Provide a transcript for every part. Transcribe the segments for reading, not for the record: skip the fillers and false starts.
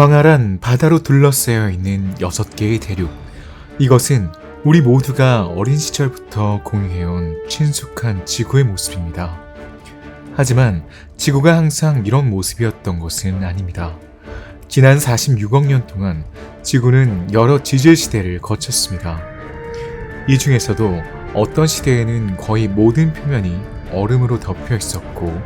광활한 바다로 둘러싸여 있는 6개의 대륙. 이것은 우리 모두가 어린 시절부터 공유해온 친숙한 지구의 모습입니다. 하지만 지구가 항상 이런 모습이었던 것은 아닙니다. 지난 46억 년 동안 지구는 여러 지질 시대를 거쳤습니다. 이 중에서도 어떤 시대에는 거의 모든 표면이 얼음으로 덮여 있었고,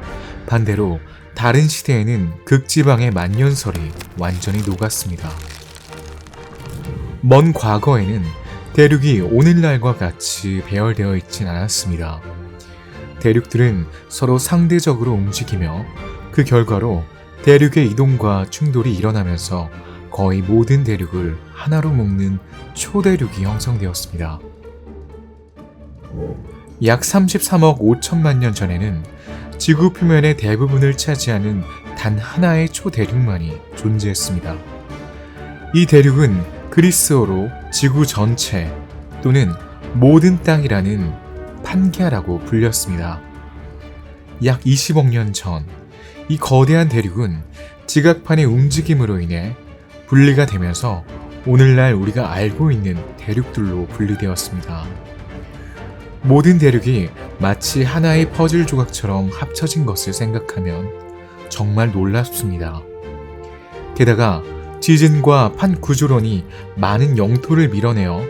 반대로 다른 시대에는 극지방의 만년설이 완전히 녹았습니다. 먼 과거에는 대륙이 오늘날과 같이 배열되어 있진 않았습니다. 대륙들은 서로 상대적으로 움직이며 그 결과로 대륙의 이동과 충돌이 일어나면서 거의 모든 대륙을 하나로 묶는 초대륙이 형성되었습니다. 약 33억 5천만 년 전에는 지구 표면의 대부분을 차지하는 단 하나의 초대륙만이 존재했습니다. 이 대륙은 그리스어로 지구 전체 또는 모든 땅이라는 판게아라고 불렸습니다. 약 20억 년 전, 이 거대한 대륙은 지각판의 움직임으로 인해 분리가 되면서 오늘날 우리가 알고 있는 대륙들로 분리되었습니다. 모든 대륙이 마치 하나의 퍼즐 조각처럼 합쳐진 것을 생각하면 정말 놀랍습니다. 게다가 지진과 판 구조론이 많은 영토를 밀어내어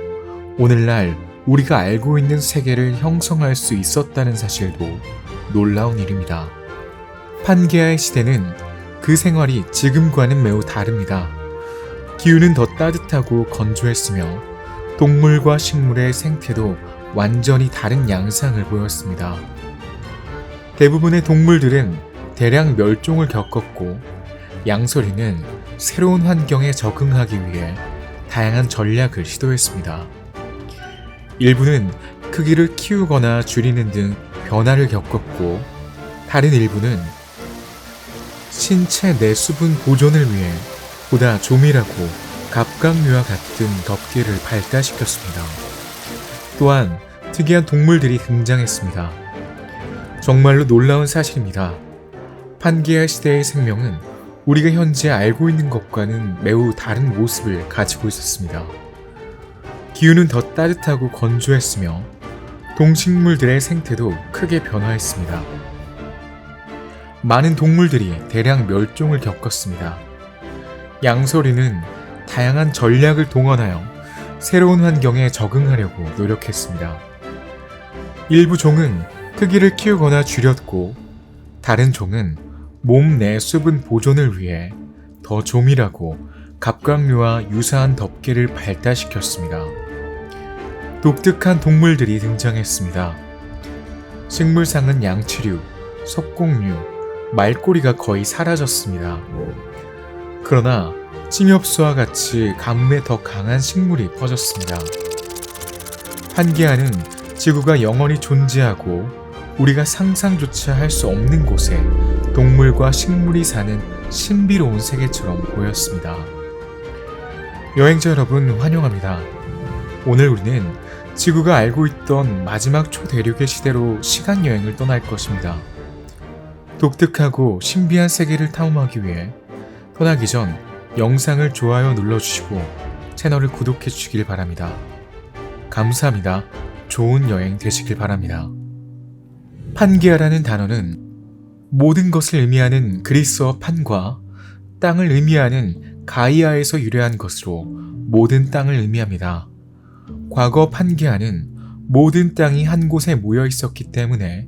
오늘날 우리가 알고 있는 세계를 형성할 수 있었다는 사실도 놀라운 일입니다. 판게아의 시대는 그 생활이 지금과는 매우 다릅니다. 기후는 더 따뜻하고 건조했으며 동물과 식물의 생태도 완전히 다른 양상을 보였습니다. 대부분의 동물들은 대량 멸종을 겪었고, 양서류는 새로운 환경에 적응하기 위해 다양한 전략을 시도했습니다. 일부는 크기를 키우거나 줄이는 등 변화를 겪었고, 다른 일부는 신체 내 수분 보존을 위해 보다 조밀하고 갑각류와 같은 덮개를 발달시켰습니다. 또한 특이한 동물들이 등장했습니다. 정말로 놀라운 사실입니다. 판게아 시대의 생명은 우리가 현재 알고 있는 것과는 매우 다른 모습을 가지고 있었습니다. 기후는 더 따뜻하고 건조했으며 동식물들의 생태도 크게 변화했습니다. 많은 동물들이 대량 멸종을 겪었습니다. 양서류는 다양한 전략을 동원하여 새로운 환경에 적응하려고 노력했습니다. 일부 종은 크기를 키우거나 줄였고, 다른 종은 몸 내 수분 보존을 위해 더 조밀하고 갑각류와 유사한 덮개를 발달시켰습니다. 독특한 동물들이 등장했습니다. 식물상은 양치류, 석공류, 말꼬리가 거의 사라졌습니다. 그러나 침엽수와 같이 가뭄에 더 강한 식물이 퍼졌습니다. 판게아는 지구가 영원히 존재하고 우리가 상상조차 할 수 없는 곳에 동물과 식물이 사는 신비로운 세계처럼 보였습니다. 여행자 여러분, 환영합니다. 오늘 우리는 지구가 알고 있던 마지막 초대륙의 시대로 시간여행을 떠날 것입니다. 독특하고 신비한 세계를 탐험하기 위해 떠나기 전 영상을 좋아요 눌러주시고 채널을 구독해 주시길 바랍니다. 감사합니다. 좋은 여행 되시길 바랍니다. 판게아라는 단어는 모든 것을 의미하는 그리스어 판과 땅을 의미하는 가이아에서 유래한 것으로 모든 땅을 의미합니다. 과거 판게아는 모든 땅이 한 곳에 모여 있었기 때문에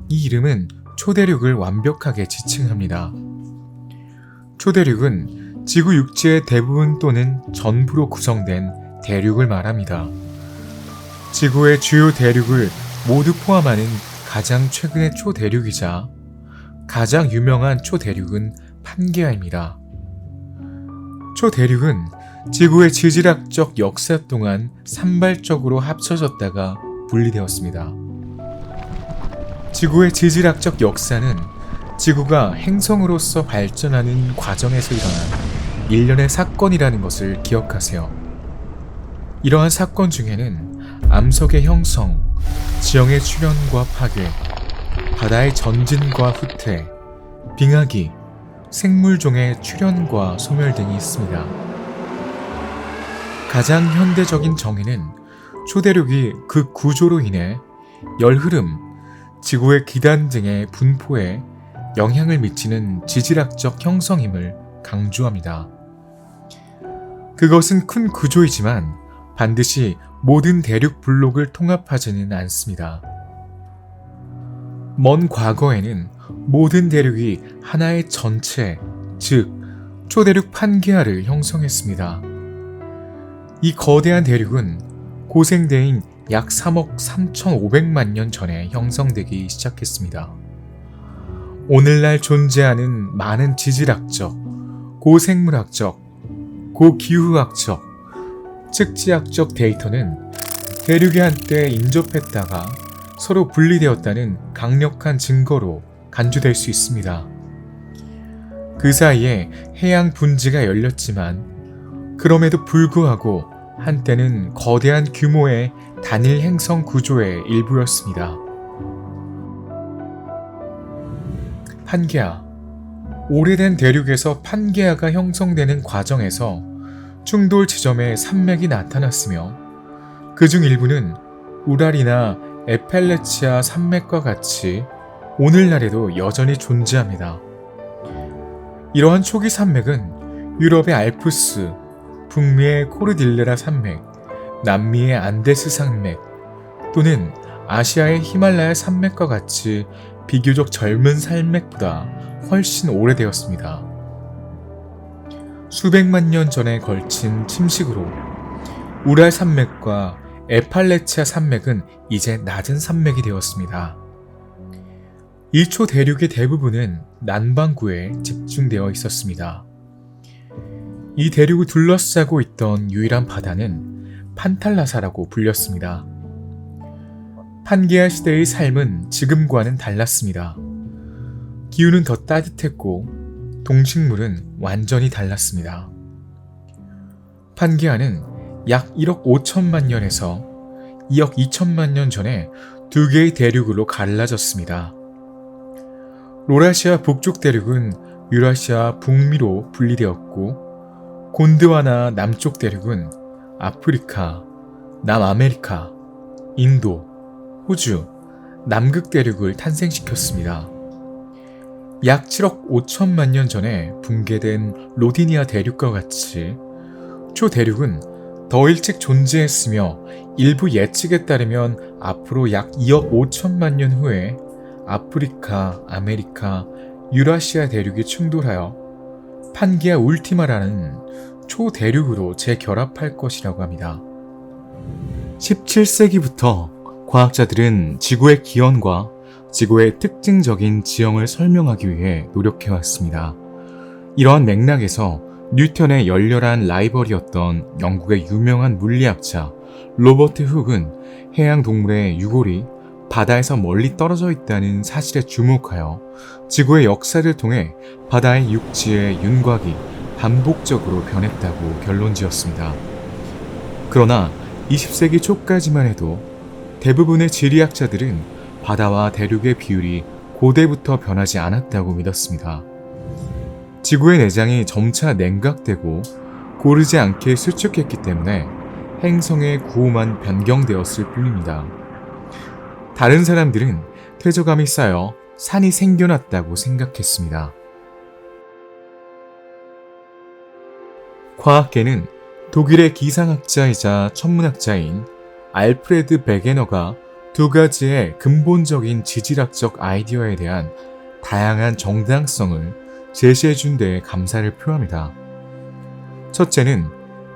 이 이름은 초대륙을 완벽하게 지칭합니다. 초대륙은 지구 육지의 대부분 또는 전부로 구성된 대륙을 말합니다. 지구의 주요 대륙을 모두 포함하는 가장 최근의 초대륙이자 가장 유명한 초대륙은 판게아입니다. 초대륙은 지구의 지질학적 역사 동안 산발적으로 합쳐졌다가 분리되었습니다. 지구의 지질학적 역사는 지구가 행성으로서 발전하는 과정에서 일어난 일련의 사건이라는 것을 기억하세요. 이러한 사건 중에는 암석의 형성, 지형의 출현과 파괴, 바다의 전진과 후퇴, 빙하기, 생물종의 출현과 소멸 등이 있습니다. 가장 현대적인 정의는 초대륙이 그 구조로 인해 열흐름, 지구의 기단 등의 분포에 영향을 미치는 지질학적 형성임을 강조합니다. 그것은 큰 구조이지만 반드시 모든 대륙 블록을 통합하지는 않습니다. 먼 과거에는 모든 대륙이 하나의 전체, 즉 초대륙 판게아를 형성했습니다. 이 거대한 대륙은 고생대인 약 3억 3,500만 년 전에 형성되기 시작했습니다. 오늘날 존재하는 많은 지질학적, 고생물학적, 고기후학적, 측지학적 데이터는 대륙이 한때 인접했다가 서로 분리되었다는 강력한 증거로 간주될 수 있습니다. 그 사이에 해양 분지가 열렸지만 그럼에도 불구하고 한때는 거대한 규모의 단일 행성 구조의 일부였습니다. 판게아. 오래된 대륙에서 판게아가 형성되는 과정에서 충돌 지점에 산맥이 나타났으며 그중 일부는 우랄이나 에펠레치아 산맥과 같이 오늘날에도 여전히 존재합니다. 이러한 초기 산맥은 유럽의 알프스, 북미의 코르딜레라 산맥, 남미의 안데스 산맥 또는 아시아의 히말라야 산맥과 같이 비교적 젊은 산맥보다 훨씬 오래되었습니다. 수백만 년 전에 걸친 침식으로 우랄 산맥과 에팔레치아 산맥은 이제 낮은 산맥이 되었습니다. 이 초대륙의 대부분은 남반구에 집중되어 있었습니다. 이 대륙을 둘러싸고 있던 유일한 바다는 판탈라사라고 불렸습니다. 판게아 시대의 삶은 지금과는 달랐습니다. 기후는 더 따뜻했고 동식물은 완전히 달랐습니다. 판게아는 약 1억 5천만 년에서 2억 2천만 년 전에 두 개의 대륙으로 갈라졌습니다. 로라시아 북쪽 대륙은 유라시아 북미로 분리되었고 곤드와나 남쪽 대륙은 아프리카, 남아메리카, 인도, 호주, 남극 대륙을 탄생시켰습니다. 약 7억 5천만 년 전에 붕괴된 로디니아 대륙과 같이 초대륙은 더 일찍 존재했으며 일부 예측에 따르면 앞으로 약 2억 5천만 년 후에 아프리카, 아메리카, 유라시아 대륙이 충돌하여 판게아 울티마라는 초대륙으로 재결합할 것이라고 합니다. 17세기부터 과학자들은 지구의 기원과 지구의 특징적인 지형을 설명하기 위해 노력해왔습니다. 이러한 맥락에서 뉴턴의 열렬한 라이벌이었던 영국의 유명한 물리학자 로버트 훅은 해양 동물의 유골이 바다에서 멀리 떨어져 있다는 사실에 주목하여 지구의 역사를 통해 바다의 육지의 윤곽이 반복적으로 변했다고 결론지었습니다. 그러나 20세기 초까지만 해도 대부분의 지리학자들은 바다와 대륙의 비율이 고대부터 변하지 않았다고 믿었습니다. 지구의 내장이 점차 냉각되고 고르지 않게 수축했기 때문에 행성의 구호만 변경되었을 뿐입니다. 다른 사람들은 퇴적감이 쌓여 산이 생겨났다고 생각했습니다. 과학계는 독일의 기상학자이자 천문학자인 알프레드 베게너가 두 가지의 근본적인 지질학적 아이디어에 대한 다양한 정당성을 제시해준 데 감사를 표합니다. 첫째는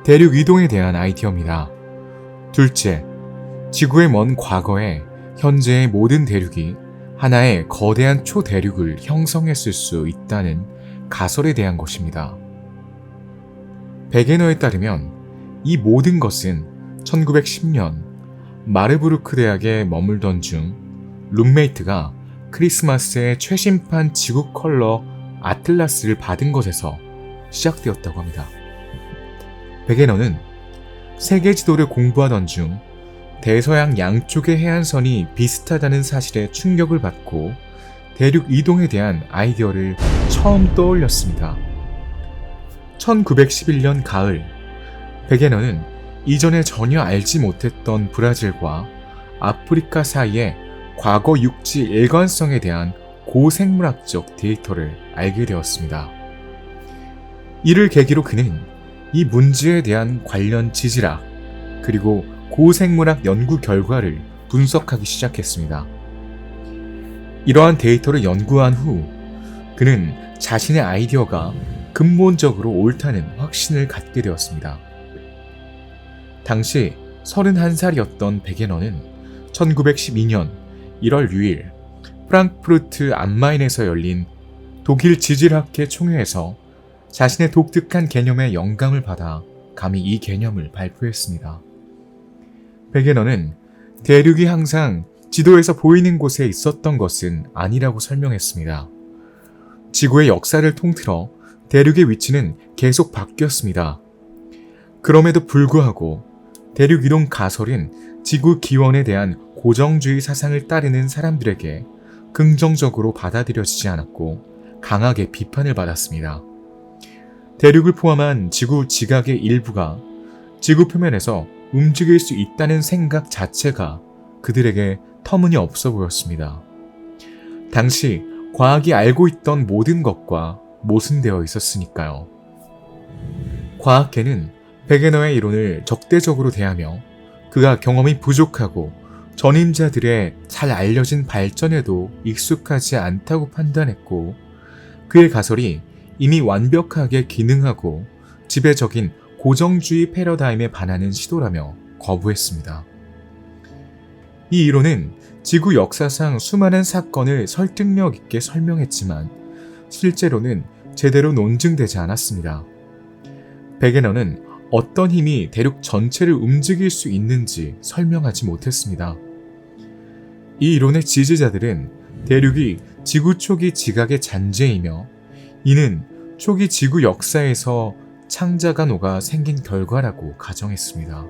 대륙 이동에 대한 아이디어입니다. 둘째, 지구의 먼 과거에 현재의 모든 대륙이 하나의 거대한 초대륙을 형성했을 수 있다는 가설에 대한 것입니다. 베게너에 따르면 이 모든 것은 1910년 마르부르크 대학에 머물던 중 룸메이트가 크리스마스에 최신판 지구 컬러 아틀라스를 받은 것에서 시작되었다고 합니다. 베게너는 세계 지도를 공부하던 중 대서양 양쪽의 해안선이 비슷하다는 사실에 충격을 받고 대륙 이동에 대한 아이디어를 처음 떠올렸습니다. 1911년 가을, 베게너는 이전에 전혀 알지 못했던 브라질과 아프리카 사이의 과거 육지 일관성에 대한 고생물학적 데이터를 알게 되었습니다. 이를 계기로 그는 이 문제에 대한 관련 지질학 그리고 고생물학 연구 결과를 분석하기 시작했습니다. 이러한 데이터를 연구한 후 그는 자신의 아이디어가 근본적으로 옳다는 확신을 갖게 되었습니다. 당시 31살이었던 베게너는 1912년 1월 6일 프랑크푸르트 암마인에서 열린 독일 지질학회 총회에서 자신의 독특한 개념에 영감을 받아 감히 이 개념을 발표했습니다. 베게너는 대륙이 항상 지도에서 보이는 곳에 있었던 것은 아니라고 설명했습니다. 지구의 역사를 통틀어 대륙의 위치는 계속 바뀌었습니다. 그럼에도 불구하고 대륙 이동 가설은 지구 기원에 대한 고정주의 사상을 따르는 사람들에게 긍정적으로 받아들여지지 않았고 강하게 비판을 받았습니다. 대륙을 포함한 지구 지각의 일부가 지구 표면에서 움직일 수 있다는 생각 자체가 그들에게 터무니없어 보였습니다. 당시 과학이 알고 있던 모든 것과 모순되어 있었으니까요. 과학계는 베게너의 이론을 적대적으로 대하며 그가 경험이 부족하고 전임자들의 잘 알려진 발전에도 익숙하지 않다고 판단했고 그의 가설이 이미 완벽하게 기능하고 지배적인 고정주의 패러다임에 반하는 시도라며 거부했습니다. 이 이론은 지구 역사상 수많은 사건을 설득력 있게 설명했지만 실제로는 제대로 논증되지 않았습니다. 베게너는 어떤 힘이 대륙 전체를 움직일 수 있는지 설명하지 못했습니다. 이 이론의 지지자들은 대륙이 지구 초기 지각의 잔재이며 이는 초기 지구 역사에서 창자가 녹아 생긴 결과라고 가정했습니다.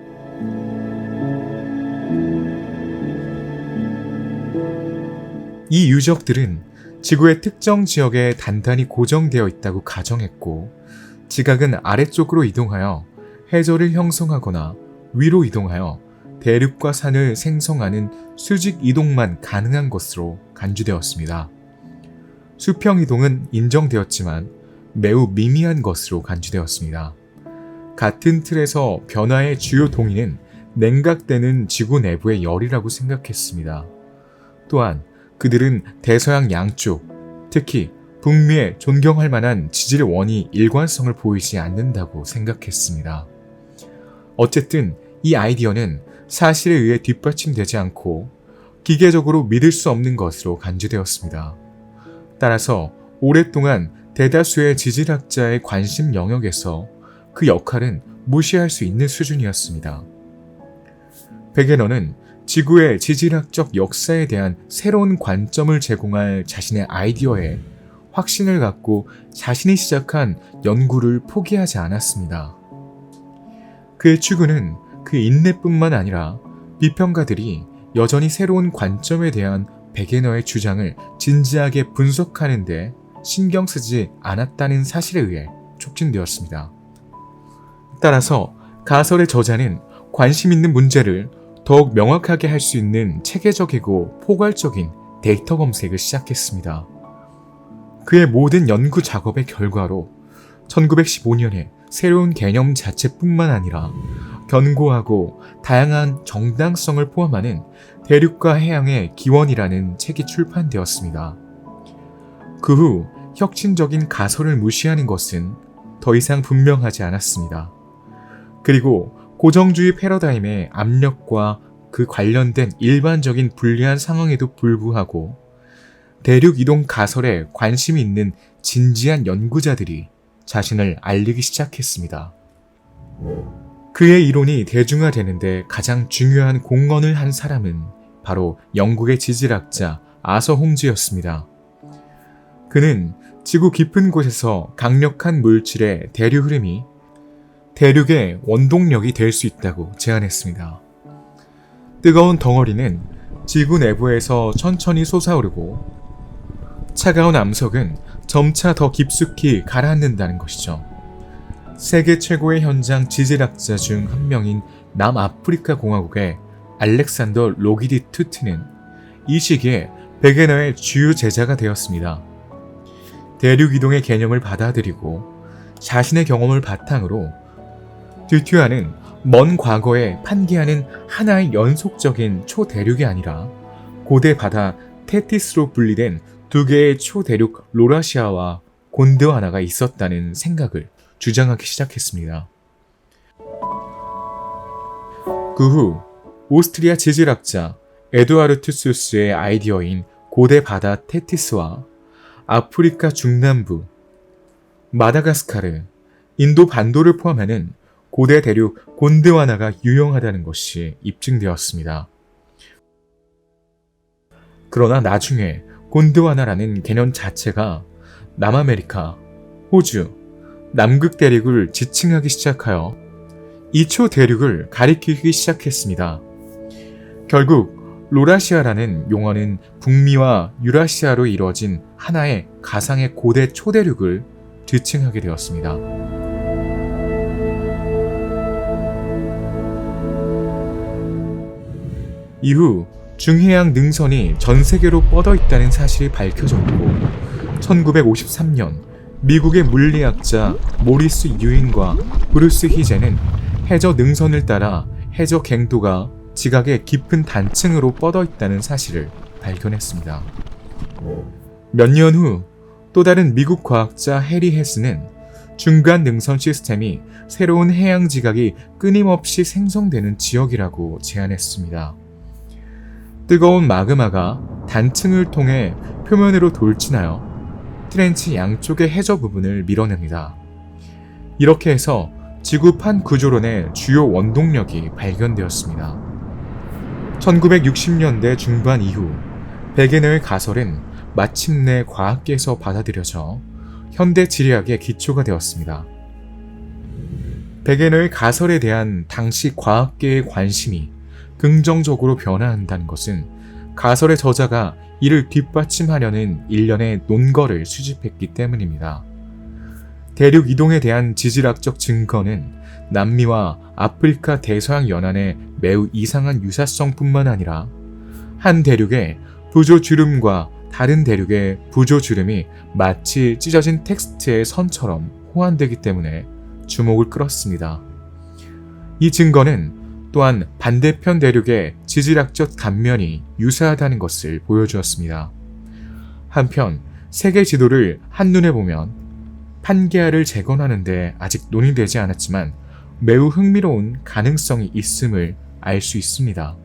이 유적들은 지구의 특정 지역에 단단히 고정되어 있다고 가정했고 지각은 아래쪽으로 이동하여 해저를 형성하거나 위로 이동하여 대륙과 산을 생성하는 수직 이동만 가능한 것으로 간주되었습니다. 수평 이동은 인정되었지만 매우 미미한 것으로 간주되었습니다. 같은 틀에서 변화의 주요 동의는 냉각되는 지구 내부의 열이라고 생각했습니다. 또한 그들은 대서양 양쪽, 특히 북미에 존경할 만한 지질 원이 일관성을 보이지 않는다고 생각했습니다. 어쨌든 이 아이디어는 사실에 의해 뒷받침되지 않고 기계적으로 믿을 수 없는 것으로 간주되었습니다. 따라서 오랫동안 대다수의 지질학자의 관심 영역에서 그 역할은 무시할 수 있는 수준이었습니다. 베게너는 지구의 지질학적 역사에 대한 새로운 관점을 제공할 자신의 아이디어에 확신을 갖고 자신이 시작한 연구를 포기하지 않았습니다. 그의 추구는 그 인내뿐만 아니라 비평가들이 여전히 새로운 관점에 대한 베게너의 주장을 진지하게 분석하는 데 신경 쓰지 않았다는 사실에 의해 촉진되었습니다. 따라서 가설의 저자는 관심 있는 문제를 더욱 명확하게 할 수 있는 체계적이고 포괄적인 데이터 검색을 시작했습니다. 그의 모든 연구 작업의 결과로 1915년에 새로운 개념 자체뿐만 아니라 견고하고 다양한 정당성을 포함하는 대륙과 해양의 기원이라는 책이 출판되었습니다. 그 후 혁신적인 가설을 무시하는 것은 더 이상 분명하지 않았습니다. 그리고 고정주의 패러다임의 압력과 그 관련된 일반적인 불리한 상황에도 불구하고 대륙 이동 가설에 관심이 있는 진지한 연구자들이 자신을 알리기 시작했습니다. 그의 이론이 대중화되는데 가장 중요한 공헌을 한 사람은 바로 영국의 지질학자 아서 홍즈였습니다. 그는 지구 깊은 곳에서 강력한 물질의 대류 흐름이 대륙의 원동력이 될 수 있다고 제안했습니다. 뜨거운 덩어리는 지구 내부에서 천천히 솟아오르고 차가운 암석은 점차 더 깊숙이 가라앉는다는 것이죠. 세계 최고의 현장 지질학자 중 한 명인 남아프리카 공화국의 알렉산더 로기디 투트는 이 시기에 베게너의 주요 제자가 되었습니다. 대륙 이동의 개념을 받아들이고 자신의 경험을 바탕으로 튜튜아는 먼 과거에 판게아는 하나의 연속적인 초대륙이 아니라 고대 바다 테티스로 분리된 두 개의 초대륙 로라시아와 곤드와나가 있었다는 생각을 주장하기 시작했습니다. 그 후 오스트리아 지질학자 에두아르투스의 아이디어인 고대 바다 테티스와 아프리카 중남부, 마다가스카르, 인도 반도를 포함하는 고대 대륙 곤드와나가 유용하다는 것이 입증되었습니다. 그러나 나중에 곤드와나라는 개념 자체가 남아메리카, 호주, 남극 대륙을 지칭하기 시작하여 이초 대륙을 가리키기 시작했습니다. 결국 로라시아라는 용어는 북미와 유라시아로 이루어진 하나의 가상의 고대 초대륙을 지칭하게 되었습니다. 이후 중해양 능선이 전 세계로 뻗어 있다는 사실이 밝혀졌고 1953년 미국의 물리학자 모리스 유인과 브루스 희제는 해저 능선을 따라 해저 갱도가 지각의 깊은 단층으로 뻗어 있다는 사실을 발견했습니다. 몇 년 후 또 다른 미국 과학자 해리 헤스는 중간 능선 시스템이 새로운 해양 지각이 끊임없이 생성되는 지역이라고 제안했습니다. 뜨거운 마그마가 단층을 통해 표면으로 돌진하여 트렌치 양쪽의 해저 부분을 밀어냅니다. 이렇게 해서 지구판 구조론의 주요 원동력이 발견되었습니다. 1960년대 중반 이후 베게너의 가설은 마침내 과학계에서 받아들여져 현대 지리학의 기초가 되었습니다. 베게너의 가설에 대한 당시 과학계의 관심이 긍정적으로 변화한다는 것은 가설의 저자가 이를 뒷받침하려는 일련의 논거를 수집했기 때문입니다. 대륙 이동에 대한 지질학적 증거는 남미와 아프리카 대서양 연안의 매우 이상한 유사성뿐만 아니라 한 대륙의 부조주름과 다른 대륙의 부조주름이 마치 찢어진 텍스트의 선처럼 호환되기 때문에 주목을 끌었습니다. 이 증거는 또한 반대편 대륙의 지질학적 단면이 유사하다는 것을 보여주었습니다. 한편 세계 지도를 한눈에 보면 판게아를 재건하는데 아직 논의되지 않았지만 매우 흥미로운 가능성이 있음을 알 수 있습니다.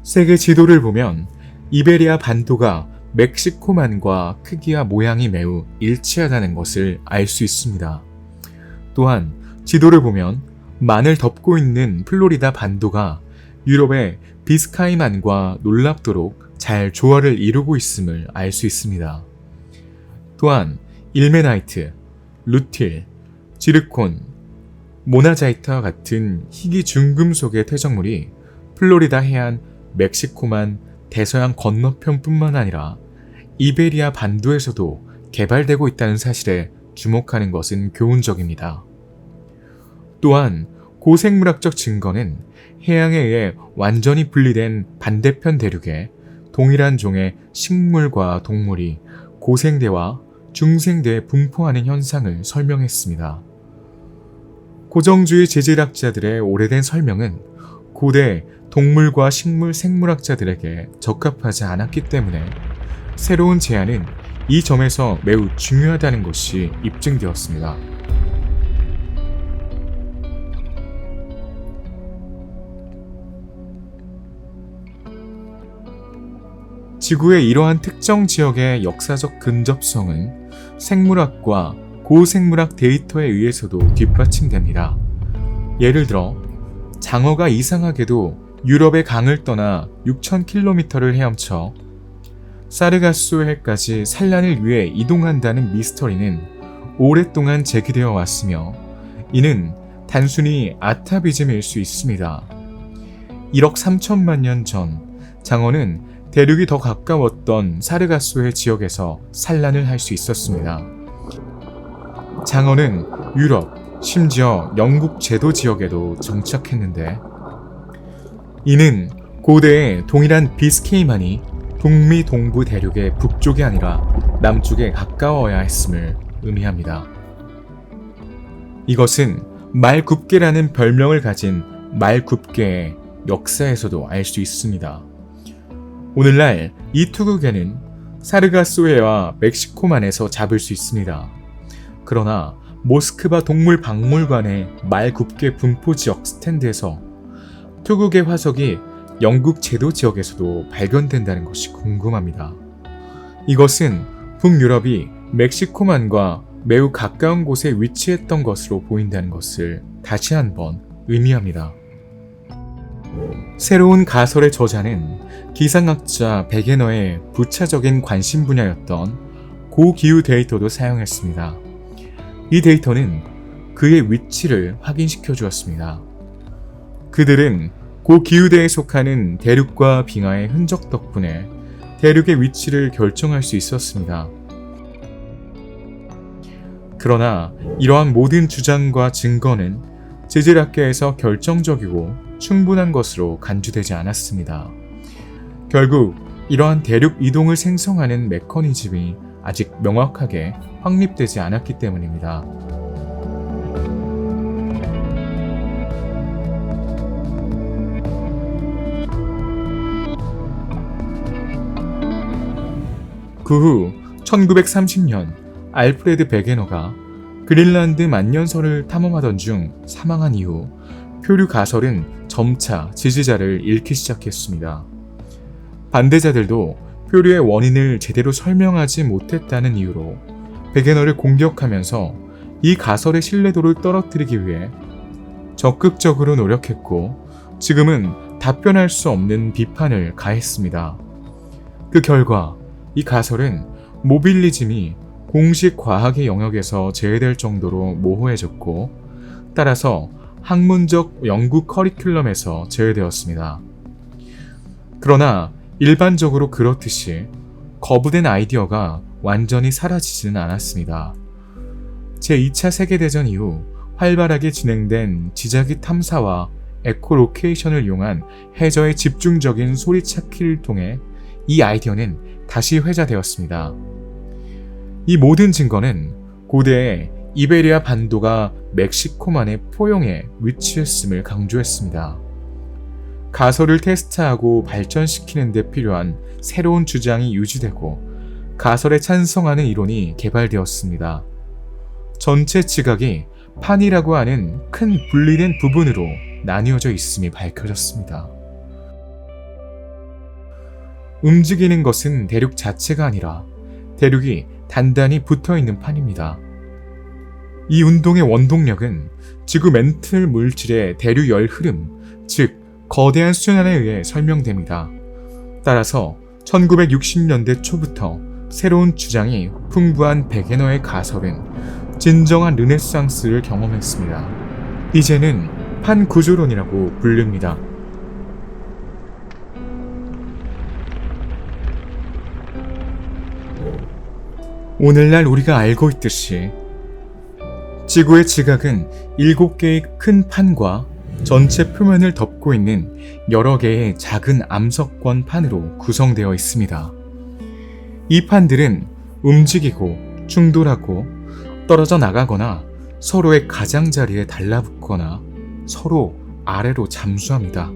세계 지도를 보면 이베리아 반도가 멕시코만과 크기와 모양이 매우 일치하다는 것을 알 수 있습니다. 또한 지도를 보면 만을 덮고 있는 플로리다 반도가 유럽의 비스카이만과 놀랍도록 잘 조화를 이루고 있음을 알 수 있습니다. 또한 일메나이트, 루틸, 지르콘, 모나자이트와 같은 희귀 중금속의 퇴적물이 플로리다 해안, 멕시코만, 대서양 건너편뿐만 아니라 이베리아 반도에서도 개발되고 있다는 사실에 주목하는 것은 교훈적입니다. 또한 고생물학적 증거는 해양에 의해 완전히 분리된 반대편 대륙에 동일한 종의 식물과 동물이 고생대와 중생대에 분포하는 현상을 설명했습니다. 고정주의 지질학자들의 오래된 설명은 고대 동물과 식물 생물학자들에게 적합하지 않았기 때문에 새로운 제안은 이 점에서 매우 중요하다는 것이 입증되었습니다. 지구의 이러한 특정 지역의 역사적 근접성은 생물학과 고생물학 데이터에 의해서도 뒷받침됩니다. 예를 들어 장어가 이상하게도 유럽의 강을 떠나 6,000km를 헤엄쳐 사르가소 해까지 산란을 위해 이동한다는 미스터리는 오랫동안 제기되어 왔으며 이는 단순히 아타비즘일 수 있습니다. 1억 3천만 년 전 장어는 대륙이 더 가까웠던 사르가소의 지역에서 산란을 할 수 있었습니다. 장어는 유럽, 심지어 영국 제도 지역에도 정착했는데, 이는 고대의 동일한 비스케이만이 북미 동부 대륙의 북쪽이 아니라 남쪽에 가까워야 했음을 의미합니다. 이것은 말굽게라는 별명을 가진 말굽게의 역사에서도 알 수 있습니다. 오늘날 이 투구개는 사르가소해와 멕시코만에서 잡을 수 있습니다. 그러나 모스크바 동물박물관의 말굽게 분포지역 스탠드에서 투구개 화석이 영국 제도 지역에서도 발견된다는 것이 궁금합니다. 이것은 북유럽이 멕시코만과 매우 가까운 곳에 위치했던 것으로 보인다는 것을 다시 한번 의미합니다. 새로운 가설의 저자는 기상학자 베게너의 부차적인 관심 분야였던 고기후 데이터도 사용했습니다. 이 데이터는 그의 위치를 확인시켜 주었습니다. 그들은 고기후대에 속하는 대륙과 빙하의 흔적 덕분에 대륙의 위치를 결정할 수 있었습니다. 그러나 이러한 모든 주장과 증거는 지질학계에서 결정적이고 충분한 것으로 간주되지 않았습니다. 결국 이러한 대륙 이동을 생성하는 메커니즘이 아직 명확하게 확립되지 않았기 때문입니다. 그 후 1930년 알프레드 베게너가 그린란드 만년설을 탐험하던 중 사망한 이후 표류 가설은 점차 지지자를 잃기 시작했습니다. 반대자들도 표류의 원인을 제대로 설명하지 못했다는 이유로 베게너를 공격하면서 이 가설의 신뢰도를 떨어뜨리기 위해 적극적으로 노력했고, 지금은 답변할 수 없는 비판을 가했습니다. 그 결과 이 가설은 모빌리즘이 공식 과학의 영역에서 제외될 정도로 모호해졌고, 따라서 학문적 연구 커리큘럼에서 제외되었습니다. 그러나 일반적으로 그렇듯이 거부된 아이디어가 완전히 사라지지는 않았습니다. 제2차 세계대전 이후 활발하게 진행된 지자기 탐사와 에코로케이션을 이용한 해저의 집중적인 소리 찾기를 통해 이 아이디어는 다시 회자되었습니다. 이 모든 증거는 고대의 이베리아 반도가 멕시코만의 포용에 위치했음을 강조했습니다. 가설을 테스트하고 발전시키는 데 필요한 새로운 주장이 유지되고 가설에 찬성하는 이론이 개발되었습니다. 전체 지각이 판이라고 하는 큰 분리된 부분으로 나뉘어져 있음이 밝혀졌습니다. 움직이는 것은 대륙 자체가 아니라 대륙이 단단히 붙어있는 판입니다. 이 운동의 원동력은 지구 맨틀 물질의 대류 열 흐름, 즉 거대한 순환에 의해 설명됩니다. 따라서 1960년대 초부터 새로운 주장이 풍부한 베게너의 가설은 진정한 르네상스를 경험했습니다. 이제는 판구조론이라고 불립니다. 오늘날 우리가 알고 있듯이 지구의 지각은 7개의 큰 판과 전체 표면을 덮고 있는 여러 개의 작은 암석권 판으로 구성되어 있습니다. 이 판들은 움직이고 충돌하고 떨어져 나가거나 서로의 가장자리에 달라붙거나 서로 아래로 잠수합니다.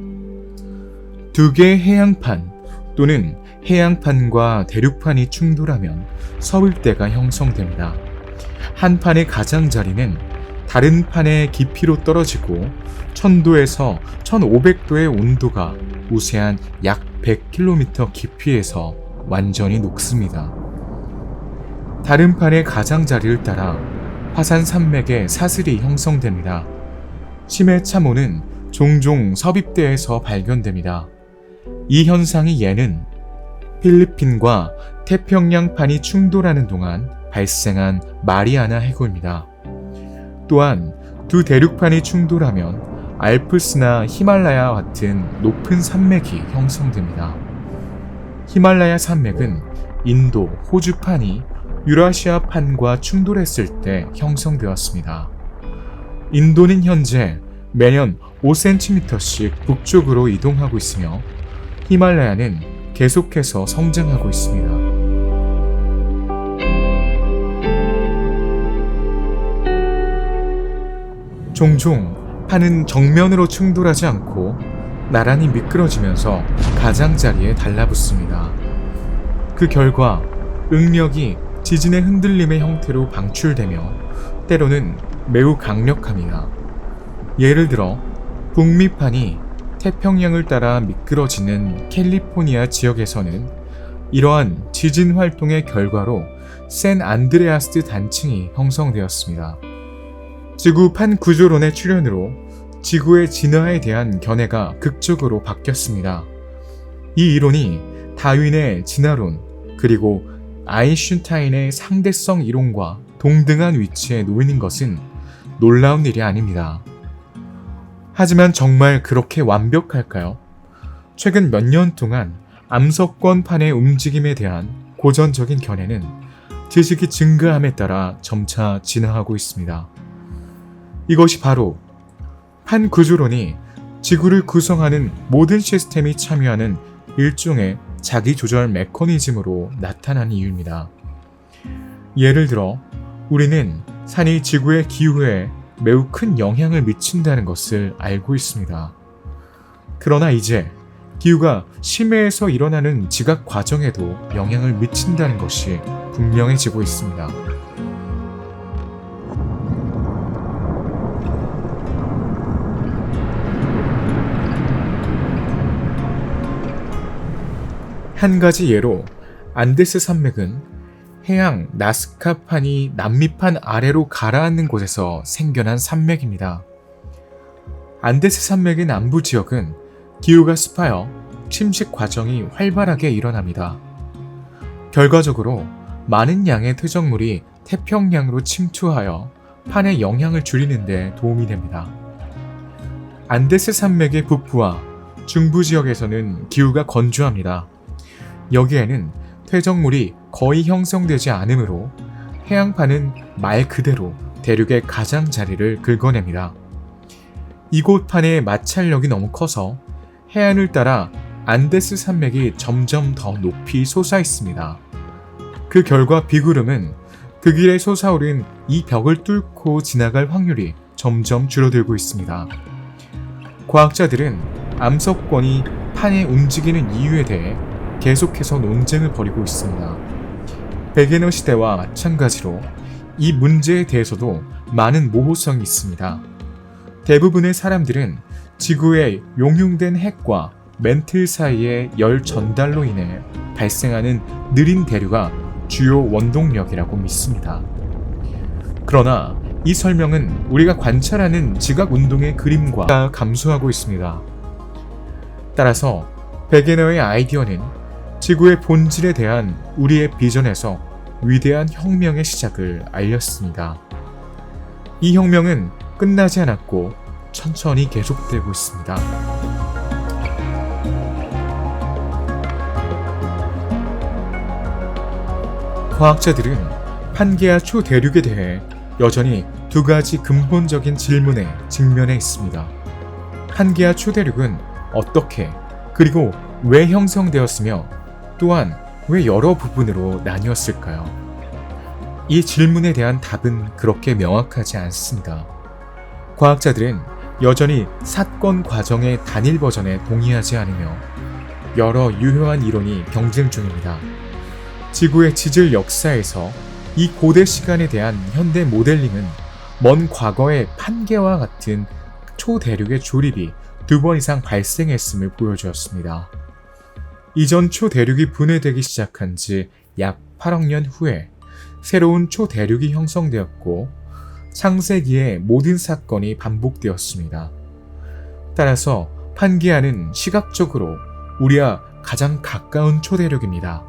2개의 해양판 또는 해양판과 대륙판이 충돌하면 서울대가 형성됩니다. 한 판의 가장자리는 다른 판의 깊이로 떨어지고 1000도에서 1500도의 온도가 우세한 약 100km 깊이에서 완전히 녹습니다. 다른 판의 가장자리를 따라 화산 산맥의 사슬이 형성됩니다. 심해 참호는 종종 섭입대에서 발견됩니다. 이 현상이 예는 필리핀과 태평양판이 충돌하는 동안 발생한 마리아나 해골입니다. 또한 두 대륙판이 충돌하면 알프스나 히말라야와 같은 높은 산맥이 형성됩니다. 히말라야 산맥은 인도, 호주판이 유라시아판과 충돌했을 때 형성되었습니다. 인도는 현재 매년 5cm씩 북쪽으로 이동하고 있으며 히말라야는 계속해서 성장하고 있습니다. 종종 판은 정면으로 충돌하지 않고 나란히 미끄러지면서 가장자리에 달라붙습니다. 그 결과 응력이 지진의 흔들림의 형태로 방출되며 때로는 매우 강력합니다. 예를 들어 북미판이 태평양을 따라 미끄러지는 캘리포니아 지역에서는 이러한 지진 활동의 결과로 샌 안드레아스 단층이 형성되었습니다. 지구판 구조론의 출현으로 지구의 진화에 대한 견해가 극적으로 바뀌었습니다. 이 이론이 다윈의 진화론 그리고 아인슈타인의 상대성 이론과 동등한 위치에 놓이는 것은 놀라운 일이 아닙니다. 하지만 정말 그렇게 완벽할까요? 최근 몇 년 동안 암석권판의 움직임에 대한 고전적인 견해는 지식이 증가함에 따라 점차 진화하고 있습니다. 이것이 바로 판 구조론이 지구를 구성하는 모든 시스템이 참여하는 일종의 자기조절 메커니즘으로 나타난 이유입니다. 예를 들어 우리는 산이 지구의 기후에 매우 큰 영향을 미친다는 것을 알고 있습니다. 그러나 이제 기후가 심해에서 일어나는 지각 과정에도 영향을 미친다는 것이 분명해지고 있습니다. 한 가지 예로 안데스 산맥은 해양 나스카판이 남미판 아래로 가라앉는 곳에서 생겨난 산맥입니다. 안데스 산맥의 남부 지역은 기후가 습하여 침식 과정이 활발하게 일어납니다. 결과적으로 많은 양의 퇴적물이 태평양으로 침투하여 판의 영향을 줄이는 데 도움이 됩니다. 안데스 산맥의 북부와 중부 지역에서는 기후가 건조합니다. 여기에는 퇴적물이 거의 형성되지 않으므로 해양판은 말 그대로 대륙의 가장자리를 긁어냅니다. 이곳 판의 마찰력이 너무 커서 해안을 따라 안데스 산맥이 점점 더 높이 솟아있습니다. 그 결과 비구름은 그 길에 솟아오른 이 벽을 뚫고 지나갈 확률이 점점 줄어들고 있습니다. 과학자들은 암석권이 판에 움직이는 이유에 대해 계속해서 논쟁을 벌이고 있습니다. 베게너 시대와 마찬가지로 이 문제에 대해서도 많은 모호성이 있습니다. 대부분의 사람들은 지구의 용융된 핵과 멘틀 사이의 열 전달로 인해 발생하는 느린 대류가 주요 원동력이라고 믿습니다. 그러나 이 설명은 우리가 관찰하는 지각 운동의 그림과 감수하고 있습니다. 따라서 베게너의 아이디어는 지구의 본질에 대한 우리의 비전에서 위대한 혁명의 시작을 알렸습니다. 이 혁명은 끝나지 않았고 천천히 계속되고 있습니다. 과학자들은 판게아 초대륙에 대해 여전히 두 가지 근본적인 질문에 직면해 있습니다. 판게아 초대륙은 어떻게 그리고 왜 형성되었으며 또한 왜 여러 부분으로 나뉘었을까요? 이 질문에 대한 답은 그렇게 명확하지 않습니다. 과학자들은 여전히 사건 과정의 단일 버전에 동의하지 않으며 여러 유효한 이론이 경쟁 중입니다. 지구의 지질 역사에서 이 고대 시간에 대한 현대 모델링은 먼 과거의 판게와 같은 초대륙의 조립이 2번 이상 발생했음을 보여주었습니다. 이전 초대륙이 분해되기 시작한 지 약 8억 년 후에 새로운 초대륙이 형성되었고 창세기의 모든 사건이 반복되었습니다. 따라서 판게아는 시각적으로 우리와 가장 가까운 초대륙입니다.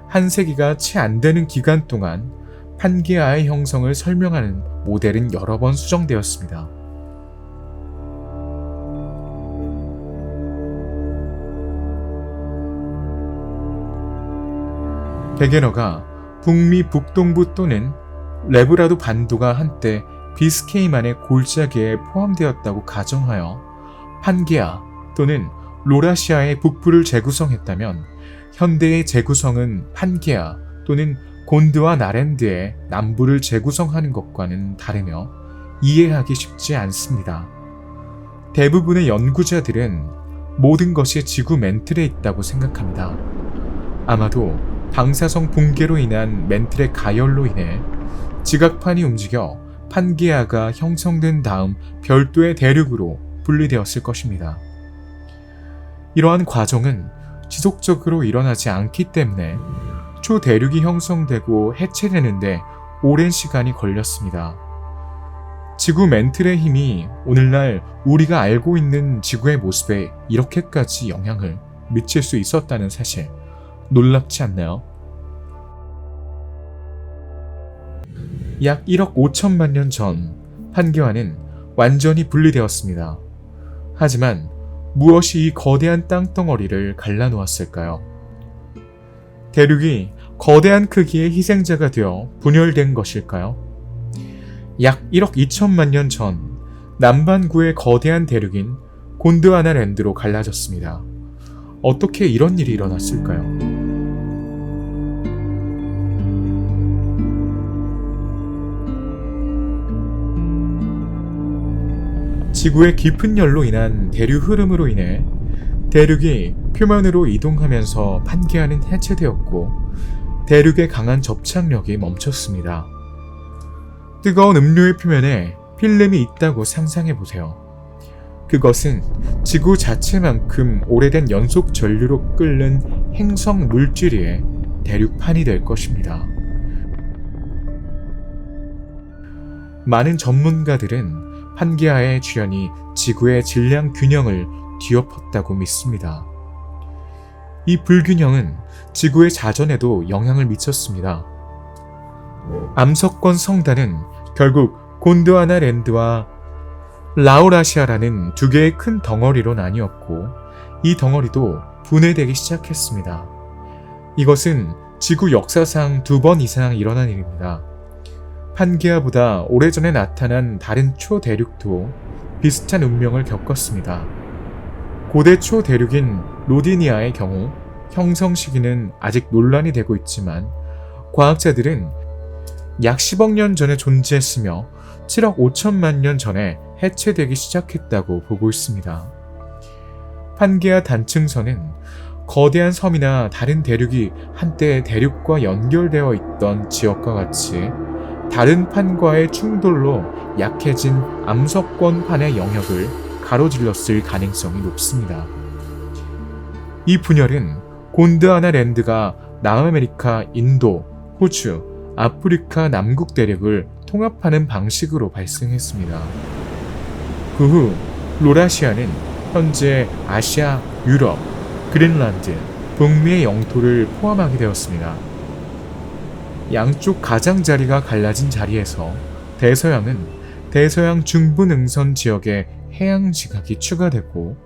한 세기가 채 안 되는 기간 동안 판게아의 형성을 설명하는 모델은 여러 번 수정되었습니다. 베게너가 북미 북동부 또는 레브라도 반도가 한때 비스케이만의 골짜기에 포함되었다고 가정하여 판게아 또는 로라시아의 북부를 재구성했다면 현대의 재구성은 판게아 또는 곤드와 나렌드의 남부를 재구성하는 것과는 다르며 이해하기 쉽지 않습니다. 대부분의 연구자들은 모든 것이 지구 맨틀에 있다고 생각합니다. 아마도 방사성 붕괴로 인한 맨틀의 가열로 인해 지각판이 움직여 판게아가 형성된 다음 별도의 대륙으로 분리되었을 것입니다. 이러한 과정은 지속적으로 일어나지 않기 때문에 초대륙이 형성되고 해체되는데 오랜 시간이 걸렸습니다. 지구 맨틀의 힘이 오늘날 우리가 알고 있는 지구의 모습에 이렇게까지 영향을 미칠 수 있었다는 사실, 놀랍지 않나요? 약 1억 5천만 년 전 판게아는 완전히 분리되었습니다. 하지만 무엇이 이 거대한 땅덩어리를 갈라놓았을까요? 대륙이 거대한 크기의 희생자가 되어 분열된 것일까요? 약 1억 2천만 년 전 남반구의 거대한 대륙인 곤드와나랜드로 갈라졌습니다. 어떻게 이런 일이 일어났을까요? 지구의 깊은 열로 인한 대륙 흐름으로 인해 대륙이 표면으로 이동하면서 판게아는 해체되었고 대륙의 강한 접착력이 멈췄습니다. 뜨거운 음료의 표면에 필름이 있다고 상상해보세요. 그것은 지구 자체만큼 오래된 연속 전류로 끓는 행성 물질위의 대륙판이 될 것입니다. 많은 전문가들은 판게아의 출현이 지구의 질량 균형을 뒤엎었다고 믿습니다. 이 불균형은 지구의 자전에도 영향을 미쳤습니다. 암석권 성단은 결국 곤드와나랜드와 라우라시아라는 두 개의 큰 덩어리로 나뉘었고 이 덩어리도 분해되기 시작했습니다. 이것은 지구 역사상 2번 이상 일어난 일입니다. 판게아보다 오래전에 나타난 다른 초대륙도 비슷한 운명을 겪었습니다. 고대 초대륙인 로디니아의 경우 형성 시기는 아직 논란이 되고 있지만 과학자들은 약 10억 년 전에 존재했으며 7억 5천만 년 전에 해체되기 시작했다고 보고 있습니다. 판게아 단층선은 거대한 섬이나 다른 대륙이 한때 대륙과 연결되어 있던 지역과 같이 다른 판과의 충돌로 약해진 암석권판의 영역을 가로질렀을 가능성이 높습니다. 이 분열은 곤드와나랜드가 남아메리카, 인도, 호주, 아프리카 남극 대륙을 통합하는 방식으로 발생했습니다. 그 후 로라시아는 현재 아시아, 유럽, 그린란드, 북미의 영토를 포함하게 되었습니다. 양쪽 가장자리가 갈라진 자리에서 대서양은 대서양 중부능선 지역에 해양 지각이 추가되고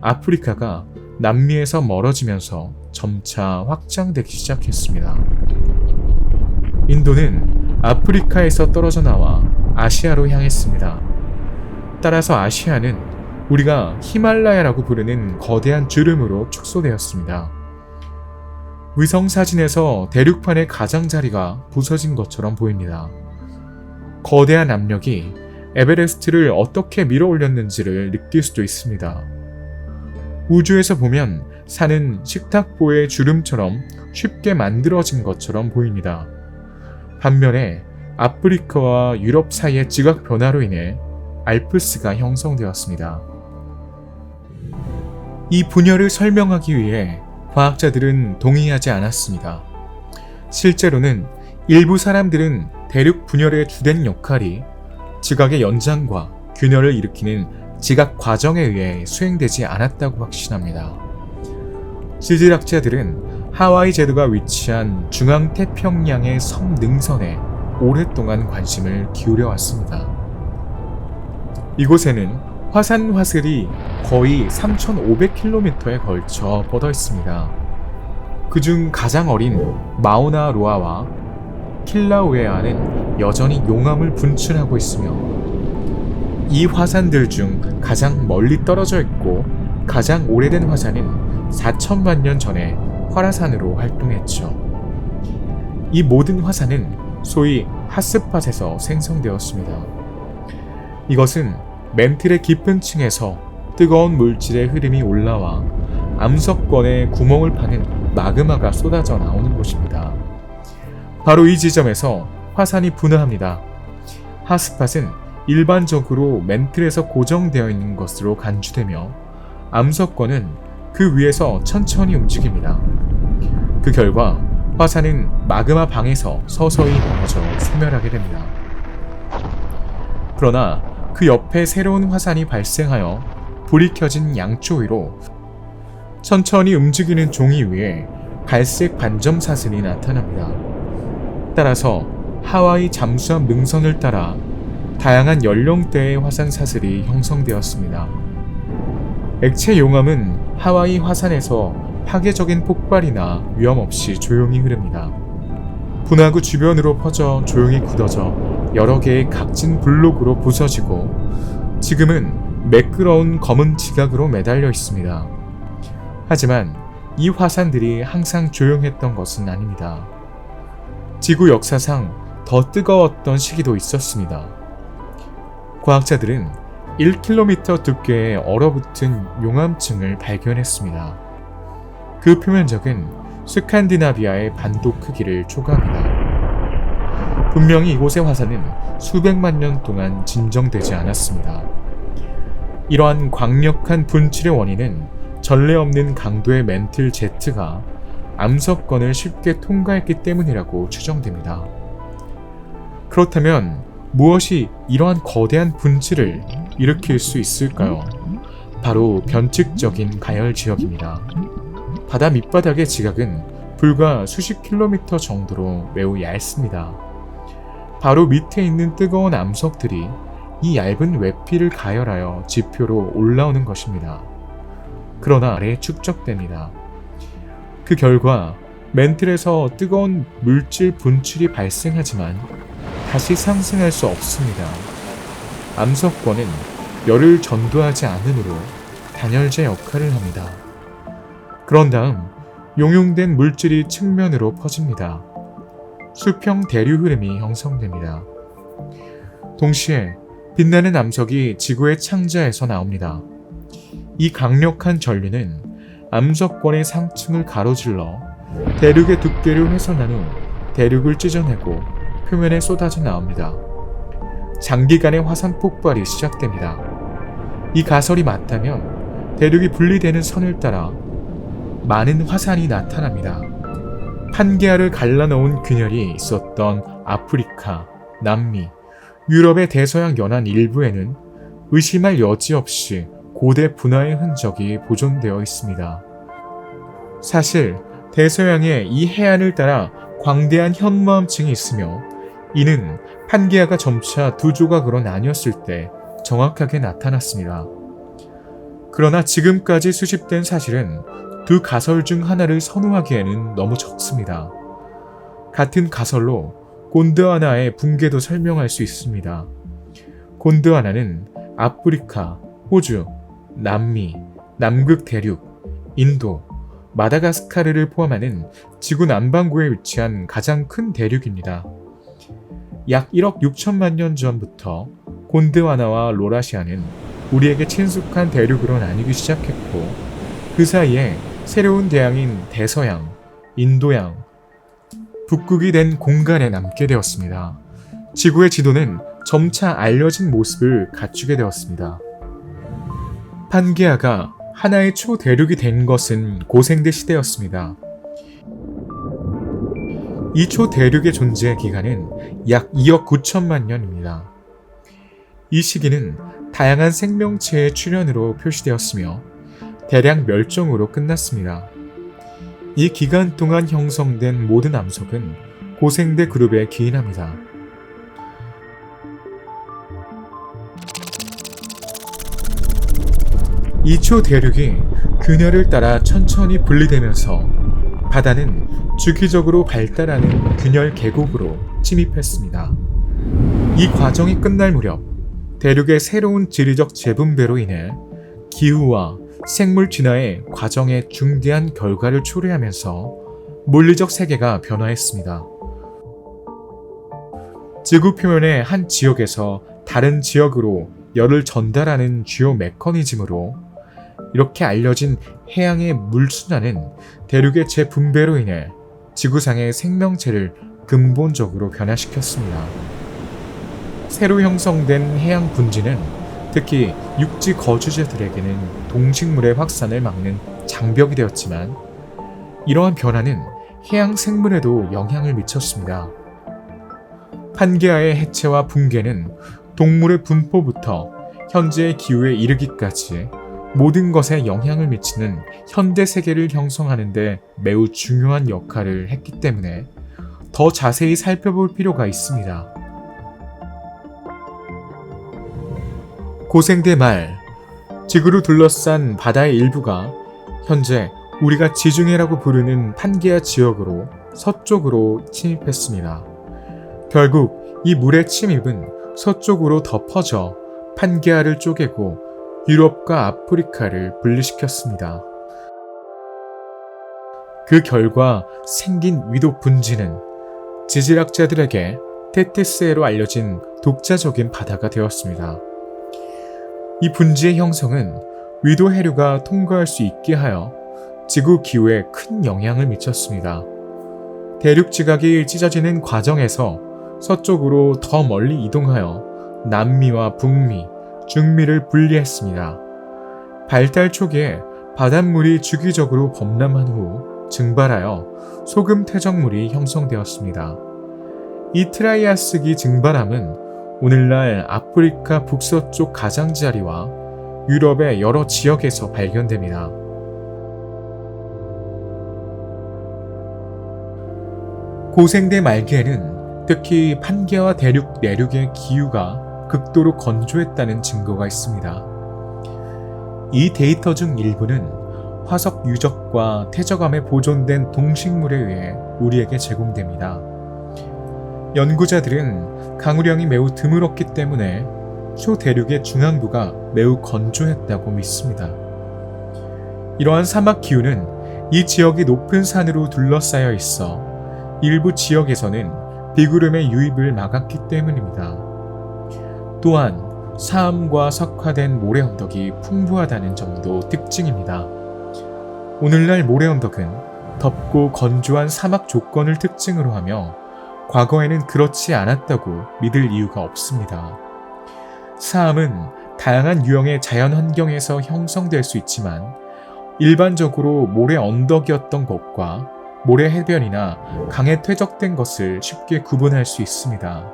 아프리카가 남미에서 멀어지면서 점차 확장되기 시작했습니다. 인도는 아프리카에서 떨어져 나와 아시아로 향했습니다. 따라서 아시아는 우리가 히말라야라고 부르는 거대한 주름으로 축소되었습니다. 위성 사진에서 대륙판의 가장자리가 부서진 것처럼 보입니다. 거대한 압력이 에베레스트를 어떻게 밀어 올렸는지를 느낄 수도 있습니다. 우주에서 보면 산은 식탁보의 주름처럼 쉽게 만들어진 것처럼 보입니다. 반면에 아프리카와 유럽 사이의 지각 변화로 인해 알프스가 형성되었습니다. 이 분열을 설명하기 위해 과학자들은 동의하지 않았습니다. 실제로는 일부 사람들은 대륙 분열의 주된 역할이 지각의 연장과 균열을 일으키는 지각 과정에 의해 수행되지 않았다고 확신합니다. 지질학자들은 하와이 제도가 위치한 중앙태평양의 섬 능선에 오랫동안 관심을 기울여 왔습니다. 이곳에는 화산 화슬이 거의 3,500km에 걸쳐 뻗어 있습니다. 그중 가장 어린 마우나 로아와 킬라우에아는 여전히 용암을 분출하고 있으며, 이 화산들 중 가장 멀리 떨어져 있고 가장 오래된 화산은 4천만 년 전에 활화산으로 활동했죠. 이 모든 화산은 소위 핫스팟에서 생성되었습니다. 이것은 맨틀의 깊은 층에서 뜨거운 물질의 흐름이 올라와 암석권에 구멍을 파는 마그마가 쏟아져 나오는 곳입니다. 바로 이 지점에서 화산이 분화합니다. 핫스팟은 일반적으로 맨틀에서 고정되어 있는 것으로 간주되며, 암석권은 그 위에서 천천히 움직입니다. 그 결과 화산은 마그마 방에서 서서히 넘어져 소멸하게 됩니다. 그러나 그 옆에 새로운 화산이 발생하여 불이 켜진 양초 위로 천천히 움직이는 종이 위에 갈색 반점 사슬이 나타납니다. 따라서 하와이 잠수함 능선을 따라 다양한 연령대의 화산 사슬이 형성되었습니다. 액체 용암은 하와이 화산에서 파괴적인 폭발이나 위험 없이 조용히 흐릅니다. 분화구 주변으로 퍼져 조용히 굳어져 여러 개의 각진 블록으로 부서지고, 지금은 매끄러운 검은 지각으로 매달려 있습니다. 하지만 이 화산들이 항상 조용했던 것은 아닙니다. 지구 역사상 더 뜨거웠던 시기도 있었습니다. 과학자들은 1km 두께의 얼어붙은 용암층을 발견했습니다. 그 표면적은 스칸디나비아의 반도 크기를 초과합니다. 분명히 이곳의 화산은 수백만 년 동안 진정되지 않았습니다. 이러한 강력한 분출의 원인은 전례 없는 강도의 맨틀 Z가 암석권을 쉽게 통과했기 때문이라고 추정됩니다. 그렇다면 무엇이 이러한 거대한 분출을 일으킬 수 있을까요? 바로 변칙적인 가열 지역입니다. 바다 밑바닥의 지각은 불과 수십 킬로미터 정도로 매우 얇습니다. 바로 밑에 있는 뜨거운 암석들이 이 얇은 외피를 가열하여 지표로 올라오는 것입니다. 그러나 아래에 축적됩니다. 그 결과 맨틀에서 뜨거운 물질 분출이 발생하지만 다시 상승할 수 없습니다. 암석권은 열을 전도하지 않으므로 단열재 역할을 합니다. 그런 다음 용융된 물질이 측면으로 퍼집니다. 수평 대류 흐름이 형성됩니다. 동시에 빛나는 암석이 지구의 창자에서 나옵니다. 이 강력한 전류는 암석권의 상층을 가로질러 대륙의 두께를 훼손한 후 대륙을 찢어내고 표면에 쏟아져 나옵니다. 장기간의 화산 폭발이 시작됩니다. 이 가설이 맞다면 대륙이 분리되는 선을 따라 많은 화산이 나타납니다. 판게아를 갈라놓은 균열이 있었던 아프리카, 남미, 유럽의 대서양 연안 일부에는 의심할 여지 없이 고대 분화의 흔적이 보존되어 있습니다. 사실 대서양의 이 해안을 따라 광대한 현무암층이 있으며, 이는 판게아가 점차 두 조각으로 나뉘었을 때 정확하게 나타났습니다. 그러나 지금까지 수집된 사실은 두 가설 중 하나를 선호하기에는 너무 적습니다. 같은 가설로 곤드와나의 붕괴도 설명할 수 있습니다. 곤드와나는 아프리카, 호주, 남미, 남극 대륙, 인도, 마다가스카르를 포함하는 지구 남반구에 위치한 가장 큰 대륙입니다. 약 1억 6천만 년 전부터 곤드와나와 로라시아는 우리에게 친숙한 대륙으로 나뉘기 시작했고, 그 사이에 새로운 대양인 대서양, 인도양, 북극이 된 공간에 남게 되었습니다. 지구의 지도는 점차 알려진 모습을 갖추게 되었습니다. 판게아가 하나의 초대륙이 된 것은 고생대 시대였습니다. 이 초대륙의 존재 기간은 약 2억 9천만 년입니다. 이 시기는 다양한 생명체의 출현으로 표시되었으며 대량 멸종으로 끝났습니다. 이 기간 동안 형성된 모든 암석은 고생대 그룹에 기인합니다. 이 초대륙이 균열을 따라 천천히 분리되면서 바다는 주기적으로 발달하는 균열 계곡으로 침입했습니다. 이 과정이 끝날 무렵 대륙의 새로운 지리적 재분배로 인해 기후와 생물 진화의 과정에 중대한 결과를 초래하면서 물리적 세계가 변화했습니다. 지구 표면의 한 지역에서 다른 지역으로 열을 전달하는 주요 메커니즘으로 이렇게 알려진 해양의 물순환은 대륙의 재분배로 인해 지구상의 생명체를 근본적으로 변화시켰습니다. 새로 형성된 해양 분지는 특히 육지 거주자들에게는 동식물의 확산을 막는 장벽이 되었지만 이러한 변화는 해양 생물에도 영향을 미쳤습니다. 판게아의 해체와 붕괴는 동물의 분포부터 현재의 기후에 이르기까지 모든 것에 영향을 미치는 현대 세계를 형성하는 데 매우 중요한 역할을 했기 때문에 더 자세히 살펴볼 필요가 있습니다. 고생대 말, 지구를 둘러싼 바다의 일부가 현재 우리가 지중해라고 부르는 판게아 지역으로 서쪽으로 침입했습니다. 결국 이 물의 침입은 서쪽으로 더 퍼져 판게아를 쪼개고 유럽과 아프리카를 분리시켰습니다. 그 결과 생긴 위도 분지는 지질학자들에게 테티스해로 알려진 독자적인 바다가 되었습니다. 이 분지의 형성은 위도 해류가 통과할 수 있게 하여 지구 기후에 큰 영향을 미쳤습니다. 대륙 지각이 찢어지는 과정에서 서쪽으로 더 멀리 이동하여 남미와 북미, 중미를 분리했습니다. 발달 초기에 바닷물이 주기적으로 범람한 후 증발하여 소금 퇴적물이 형성되었습니다. 이 트라이아스기 증발함은 오늘날 아프리카 북서쪽 가장자리와 유럽의 여러 지역에서 발견됩니다. 고생대 말기에는 특히 판게아 대륙 내륙의 기후가 극도로 건조했다는 증거가 있습니다. 이 데이터 중 일부는 화석 유적과 퇴적암에 보존된 동식물에 의해 우리에게 제공됩니다. 연구자들은 강우량이 매우 드물었기 때문에 초대륙의 중앙부가 매우 건조했다고 믿습니다. 이러한 사막 기후는 이 지역이 높은 산으로 둘러싸여 있어 일부 지역에서는 비구름의 유입을 막았기 때문입니다. 또한 사암과 석화된 모래 언덕이 풍부하다는 점도 특징입니다. 오늘날 모래 언덕은 덥고 건조한 사막 조건을 특징으로 하며 과거에는 그렇지 않았다고 믿을 이유가 없습니다. 사암은 다양한 유형의 자연 환경에서 형성될 수 있지만 일반적으로 모래 언덕이었던 것과 모래 해변이나 강에 퇴적된 것을 쉽게 구분할 수 있습니다.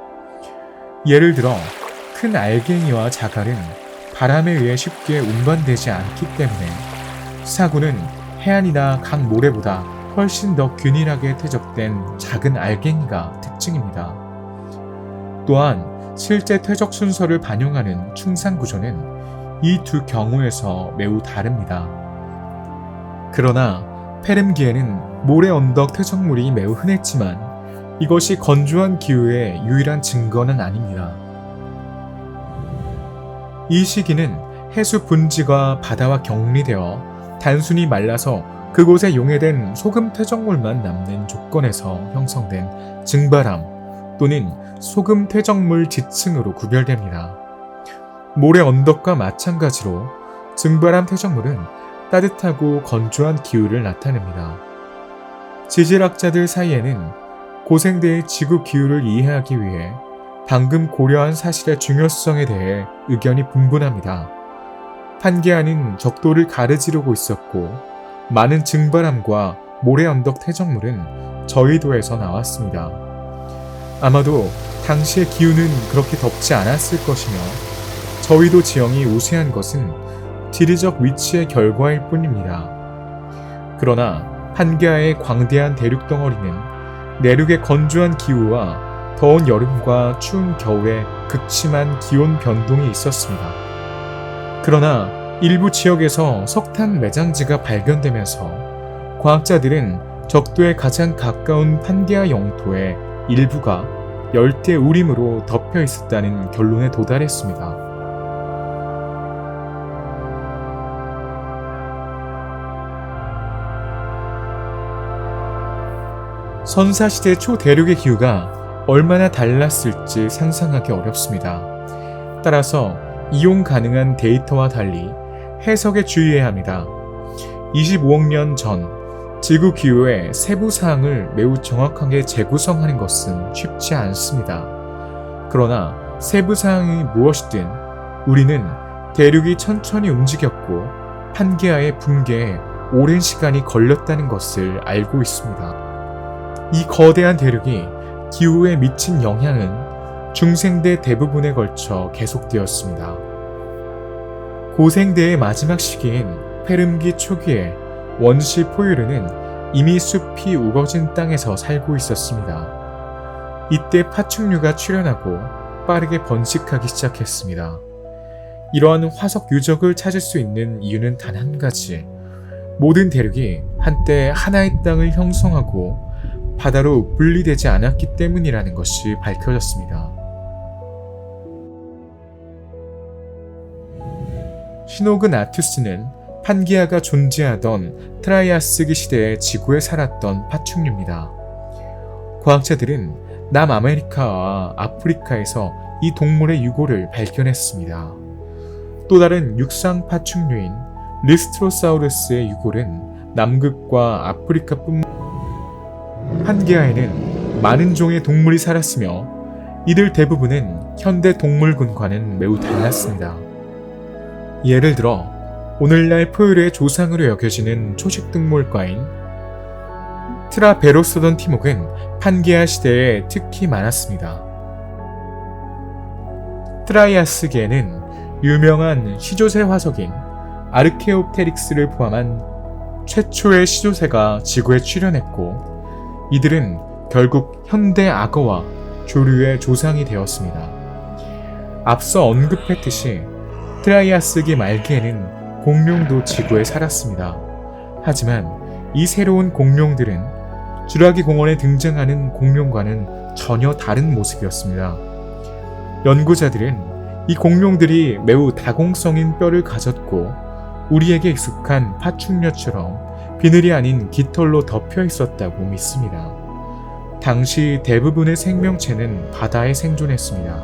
예를 들어 큰 알갱이와 자갈은 바람에 의해 쉽게 운반되지 않기 때문에 사구는 해안이나 강 모래보다 훨씬 더 균일하게 퇴적된 작은 알갱이가 특징입니다. 또한 실제 퇴적 순서를 반영하는 충산 구조는 이 두 경우에서 매우 다릅니다. 그러나 페름기에는 모래 언덕 퇴적물이 매우 흔했지만 이것이 건조한 기후의 유일한 증거는 아닙니다. 이 시기는 해수 분지가 바다와 격리되어 단순히 말라서 그곳에 용해된 소금 퇴적물만 남는 조건에서 형성된 증발암 또는 소금 퇴적물 지층으로 구별됩니다. 모래 언덕과 마찬가지로 증발암 퇴적물은 따뜻하고 건조한 기후를 나타냅니다. 지질학자들 사이에는 고생대의 지구 기후를 이해하기 위해 방금 고려한 사실의 중요성에 대해 의견이 분분합니다. 판게아는 적도를 가르지르고 있었고 많은 증발암과 모래 언덕 퇴적물은 저위도에서 나왔습니다. 아마도 당시의 기후는 그렇게 덥지 않았을 것이며 저위도 지형이 우세한 것은 지리적 위치의 결과일 뿐입니다. 그러나 판게아의 광대한 대륙 덩어리는 내륙의 건조한 기후와 더운 여름과 추운 겨울에 극심한 기온 변동이 있었습니다. 그러나 일부 지역에서 석탄 매장지가 발견되면서 과학자들은 적도에 가장 가까운 판게아 영토의 일부가 열대 우림으로 덮여 있었다는 결론에 도달했습니다. 선사시대 초대륙의 기후가 얼마나 달랐을지 상상하기 어렵습니다. 따라서 이용 가능한 데이터와 달리 해석에 주의해야 합니다. 25억 년 전 지구 기후의 세부 사항을 매우 정확하게 재구성하는 것은 쉽지 않습니다. 그러나 세부 사항이 무엇이든 우리는 대륙이 천천히 움직였고 판게아의 붕괴에 오랜 시간이 걸렸다는 것을 알고 있습니다. 이 거대한 대륙이 기후에 미친 영향은 중생대 대부분에 걸쳐 계속되었습니다. 고생대의 마지막 시기인 페름기 초기에 원시 포유류는 이미 숲이 우거진 땅에서 살고 있었습니다. 이때 파충류가 출현하고 빠르게 번식하기 시작했습니다. 이러한 화석 유적을 찾을 수 있는 이유는 단 한 가지. 모든 대륙이 한때 하나의 땅을 형성하고 바다로 분리되지 않았기 때문이라는 것이 밝혀졌습니다. 시노그 나투스는 판게아가 존재하던 트라이아스기 시대의 지구에 살았던 파충류입니다. 과학자들은 남아메리카와 아프리카에서 이 동물의 유골을 발견했습니다. 또 다른 육상 파충류인 리스트로사우루스의 유골은 남극과 아프리카뿐만 판게아에는 많은 종의 동물이 살았으며 이들 대부분은 현대 동물군과는 매우 달랐습니다. 예를 들어 오늘날 포유류의 조상으로 여겨지는 초식동물과인 트라베로소돈 티목은 판게아 시대에 특히 많았습니다. 트라이아스기에는 유명한 시조새 화석인 아르케옵테릭스를 포함한 최초의 시조새가 지구에 출현했고 이들은 결국 현대 악어와 조류의 조상이 되었습니다. 앞서 언급했듯이 트라이아스기 말기에는 공룡도 지구에 살았습니다. 하지만 이 새로운 공룡들은 주라기 공원에 등장하는 공룡과는 전혀 다른 모습이었습니다. 연구자들은 이 공룡들이 매우 다공성인 뼈를 가졌고 우리에게 익숙한 파충류처럼 비늘이 아닌 깃털로 덮여 있었다고 믿습니다. 당시 대부분의 생명체는 바다에 생존했습니다.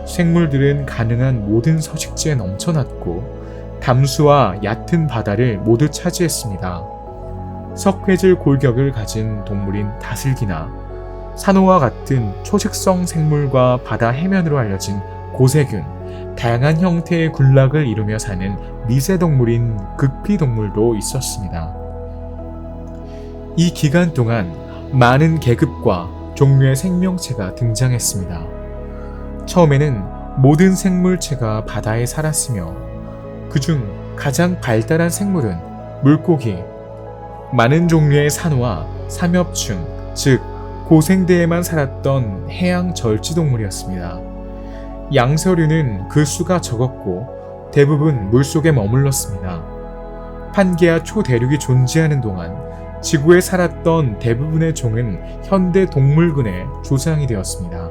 생물들은 가능한 모든 서식지에 넘쳐났고 담수와 얕은 바다를 모두 차지했습니다. 석회질 골격을 가진 동물인 다슬기나 산호와 같은 초식성 생물과 바다 해면으로 알려진 고세균, 다양한 형태의 군락을 이루며 사는 미세동물인 극피동물도 있었습니다. 이 기간 동안 많은 계급과 종류의 생명체가 등장했습니다. 처음에는 모든 생물체가 바다에 살았으며 그중 가장 발달한 생물은 물고기, 많은 종류의 산호와 삼엽충, 즉 고생대에만 살았던 해양 절지동물이었습니다. 양서류는 그 수가 적었고 대부분 물속에 머물렀습니다. 판게아 초대륙이 존재하는 동안 지구에 살았던 대부분의 종은 현대 동물군의 조상이 되었습니다.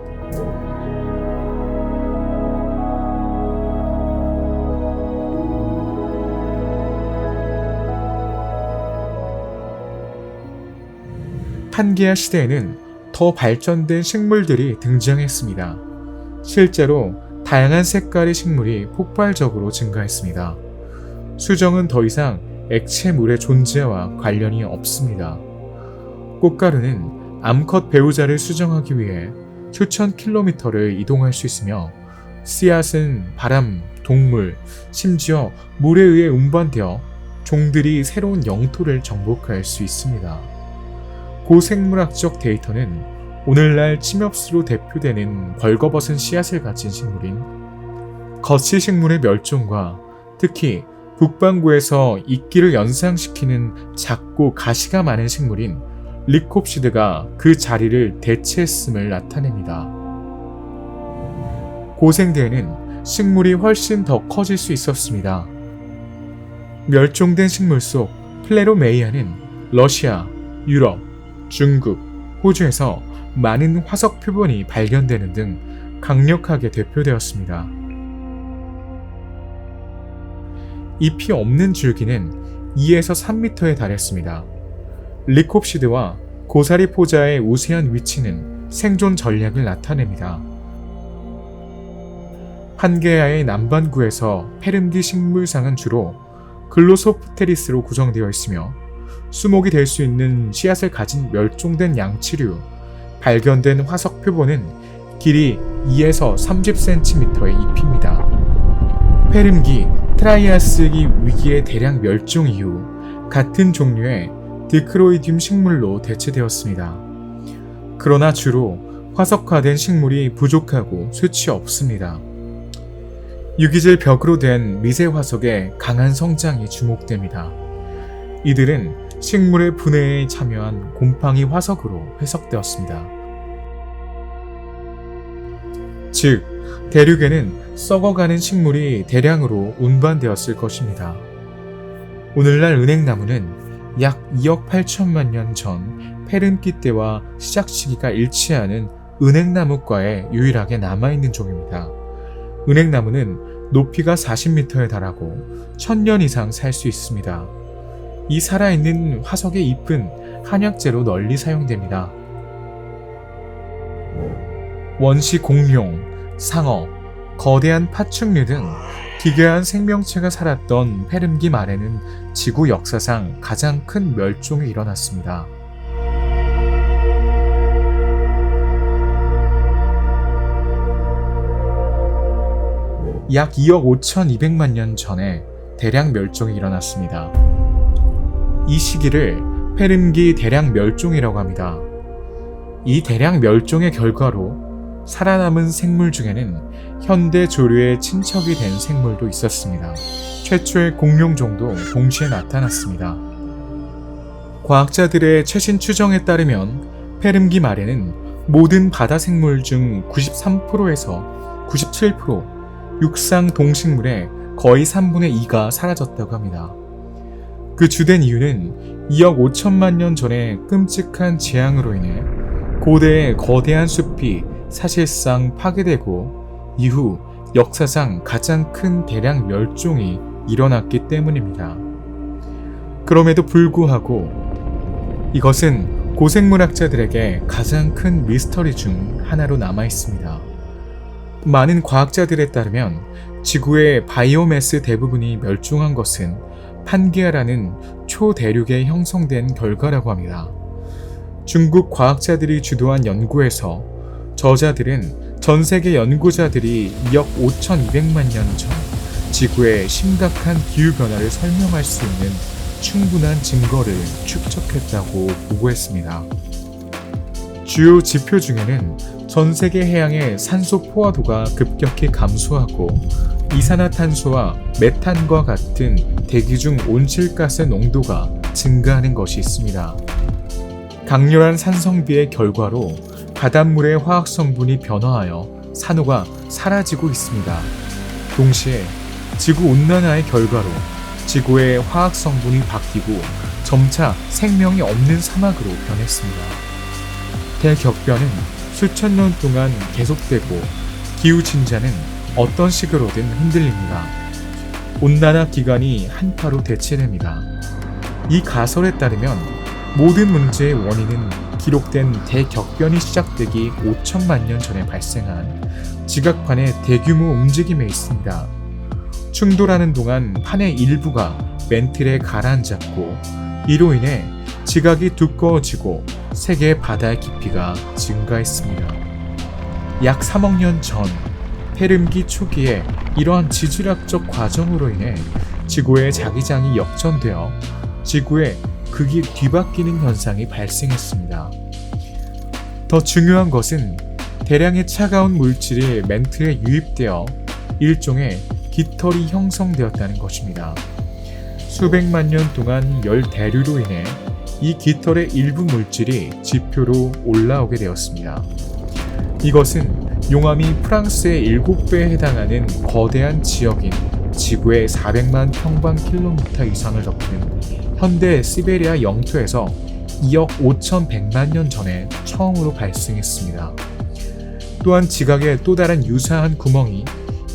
판게아 시대에는 더 발전된 식물들이 등장했습니다. 실제로 다양한 색깔의 식물이 폭발적으로 증가했습니다. 수정은 더 이상 액체물의 존재와 관련이 없습니다. 꽃가루는 암컷 배우자를 수정하기 위해 수천 킬로미터를 이동할 수 있으며 씨앗은 바람, 동물, 심지어 물에 의해 운반되어 종들이 새로운 영토를 정복할 수 있습니다. 고생물학적 데이터는 오늘날 침엽수로 대표되는 벌거벗은 씨앗을 가진 식물인 거치식물의 멸종과 특히 북반구에서 이끼를 연상시키는 작고 가시가 많은 식물인 리콥시드가 그 자리를 대체했음을 나타냅니다. 고생대에는 식물이 훨씬 더 커질 수 있었습니다. 멸종된 식물 속 플레로메이아는 러시아, 유럽, 중국, 호주에서 많은 화석 표본이 발견되는 등 강력하게 대표되었습니다. 잎이 없는 줄기는 2에서 3m에 달했습니다. 리콥시드와 고사리 포자의 우세한 위치는 생존 전략을 나타냅니다. 판게아의 남반구에서 페름기 식물상은 주로 글로소프테리스로 구성되어 있으며 수목이 될 수 있는 씨앗을 가진 멸종된 양치류, 발견된 화석 표본은 길이 2에서 30cm의 잎입니다. 페름기 트라이아스기 위기의 대량 멸종 이후 같은 종류의 디크로이듐 식물로 대체되었습니다. 그러나 주로 화석화된 식물이 부족하고 수치 없습니다. 유기질 벽으로 된 미세 화석의 강한 성장이 주목됩니다. 이들은 식물의 분해에 참여한 곰팡이 화석으로 해석되었습니다. 즉, 대륙에는 썩어가는 식물이 대량으로 운반되었을 것입니다. 오늘날 은행나무는 약 2억 8천만 년 전 페름기 때와 시작 시기가 일치하는 은행나무과에 유일하게 남아있는 종입니다. 은행나무는 높이가 40m에 달하고 1000년 이상 살 수 있습니다. 이 살아있는 화석의 잎은 한약재로 널리 사용됩니다. 원시 공룡, 상어, 거대한 파충류 등 기괴한 생명체가 살았던 페름기 말에는 지구 역사상 가장 큰 멸종이 일어났습니다. 약 2억 5,200만 년 전에 대량 멸종이 일어났습니다. 이 시기를 페름기 대량 멸종이라고 합니다. 이 대량 멸종의 결과로 살아남은 생물 중에는 현대 조류의 친척이 된 생물도 있었습니다. 최초의 공룡종도 동시에 나타났습니다. 과학자들의 최신 추정에 따르면 페름기 말에는 모든 바다 생물 중 93%에서 97%, 육상 동식물의 거의 3분의 2가 사라졌다고 합니다. 그 주된 이유는 2억 5천만 년 전의 끔찍한 재앙으로 인해 고대의 거대한 숲이 사실상 파괴되고 이후 역사상 가장 큰 대량 멸종이 일어났기 때문입니다. 그럼에도 불구하고 이것은 고생물학자들에게 가장 큰 미스터리 중 하나로 남아 있습니다. 많은 과학자들에 따르면 지구의 바이오매스 대부분이 멸종한 것은 판게아라는 초대륙에 형성된 결과라고 합니다. 중국 과학자들이 주도한 연구에서 저자들은 전 세계 연구자들이 2억 5,200만 년 전 지구의 심각한 기후변화를 설명할 수 있는 충분한 증거를 축적했다고 보고했습니다. 주요 지표 중에는 전 세계 해양의 산소 포화도가 급격히 감소하고 이산화탄소와 메탄과 같은 대기 중 온실가스 농도가 증가하는 것이 있습니다. 강렬한 산성비의 결과로 바닷물의 화학 성분이 변화하여 산호가 사라지고 있습니다. 동시에 지구온난화의 결과로 지구의 화학 성분이 바뀌고 점차 생명이 없는 사막으로 변했습니다. 대격변은 수천 년 동안 계속되고 기후진자는 어떤 식으로든 흔들립니다. 온난화 기간이 한파로 대체됩니다. 이 가설에 따르면 모든 문제의 원인은 기록된 대격변이 시작되기 5천만 년 전에 발생한 지각판의 대규모 움직임에 있습니다. 충돌하는 동안 판의 일부가 맨틀에 가라앉았고 이로 인해 지각이 두꺼워지고 세계 바다의 깊이가 증가했습니다. 약 3억 년 전 페름기 초기에 이러한 지질학적 과정으로 인해 지구의 자기장이 역전되어 지구의 극이 뒤바뀌는 현상이 발생했습니다. 더 중요한 것은 대량의 차가운 물질이 맨틀에 유입되어 일종의 깃털이 형성되었다는 것입니다. 수백만 년 동안 열 대류로 인해 이 깃털의 일부 물질이 지표로 올라오게 되었습니다. 이것은 용암이 프랑스의 7배에 해당하는 거대한 지역인 지구의 400만 평방킬로미터 이상을 덮는 현대 시베리아 영토에서 2억 5,100만 년 전에 처음으로 발생했습니다. 또한 지각의 또 다른 유사한 구멍이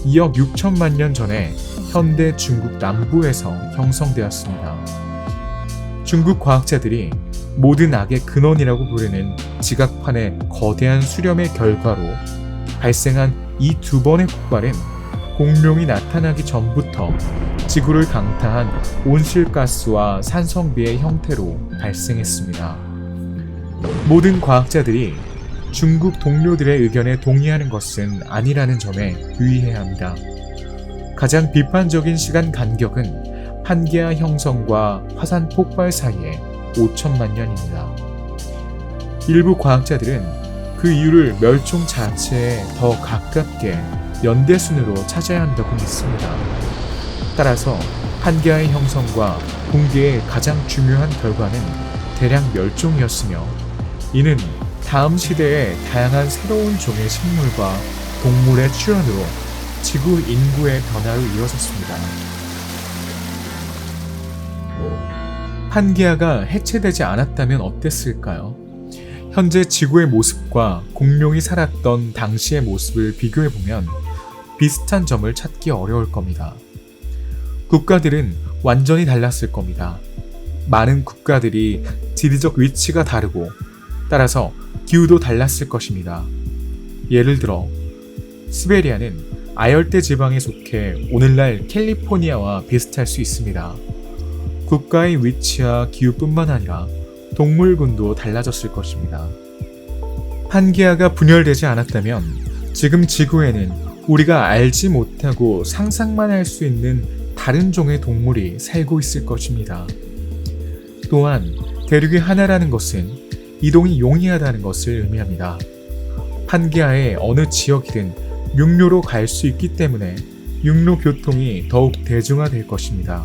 2억 6천만 년 전에 현대 중국 남부에서 형성되었습니다. 중국 과학자들이 모든 악의 근원이라고 부르는 지각판의 거대한 수렴의 결과로 발생한 이 두 번의 폭발은 공룡이 나타나기 전부터 지구를 강타한 온실가스와 산성비의 형태로 발생했습니다. 모든 과학자들이 중국 동료들의 의견에 동의하는 것은 아니라는 점에 유의해야 합니다. 가장 비판적인 시간 간격은 판게아 형성과 화산 폭발 사이에 5천만 년입니다. 일부 과학자들은 그 이유를 멸종 자체에 더 가깝게 연대순으로 찾아야 한다고 믿습니다. 따라서 판게아의 형성과 붕괴의 가장 중요한 결과는 대량 멸종이었으며, 이는 다음 시대에 다양한 새로운 종의 식물과 동물의 출현으로 지구 인구의 변화로 이어졌습니다. 판게아가 해체되지 않았다면 어땠을까요? 현재 지구의 모습과 공룡이 살았던 당시의 모습을 비교해보면 비슷한 점을 찾기 어려울 겁니다. 국가들은 완전히 달랐을 겁니다. 많은 국가들이 지리적 위치가 다르고 따라서 기후도 달랐을 것입니다. 예를 들어 시베리아는 아열대 지방에 속해 오늘날 캘리포니아와 비슷할 수 있습니다. 국가의 위치와 기후뿐만 아니라 동물군도 달라졌을 것입니다. 판게아가 분열되지 않았다면 지금 지구에는 우리가 알지 못하고 상상만 할 수 있는 다른 종의 동물이 살고 있을 것입니다. 또한 대륙이 하나라는 것은 이동이 용이하다는 것을 의미합니다. 판게아의 어느 지역이든 육로로 갈 수 있기 때문에 육로 교통이 더욱 대중화될 것입니다.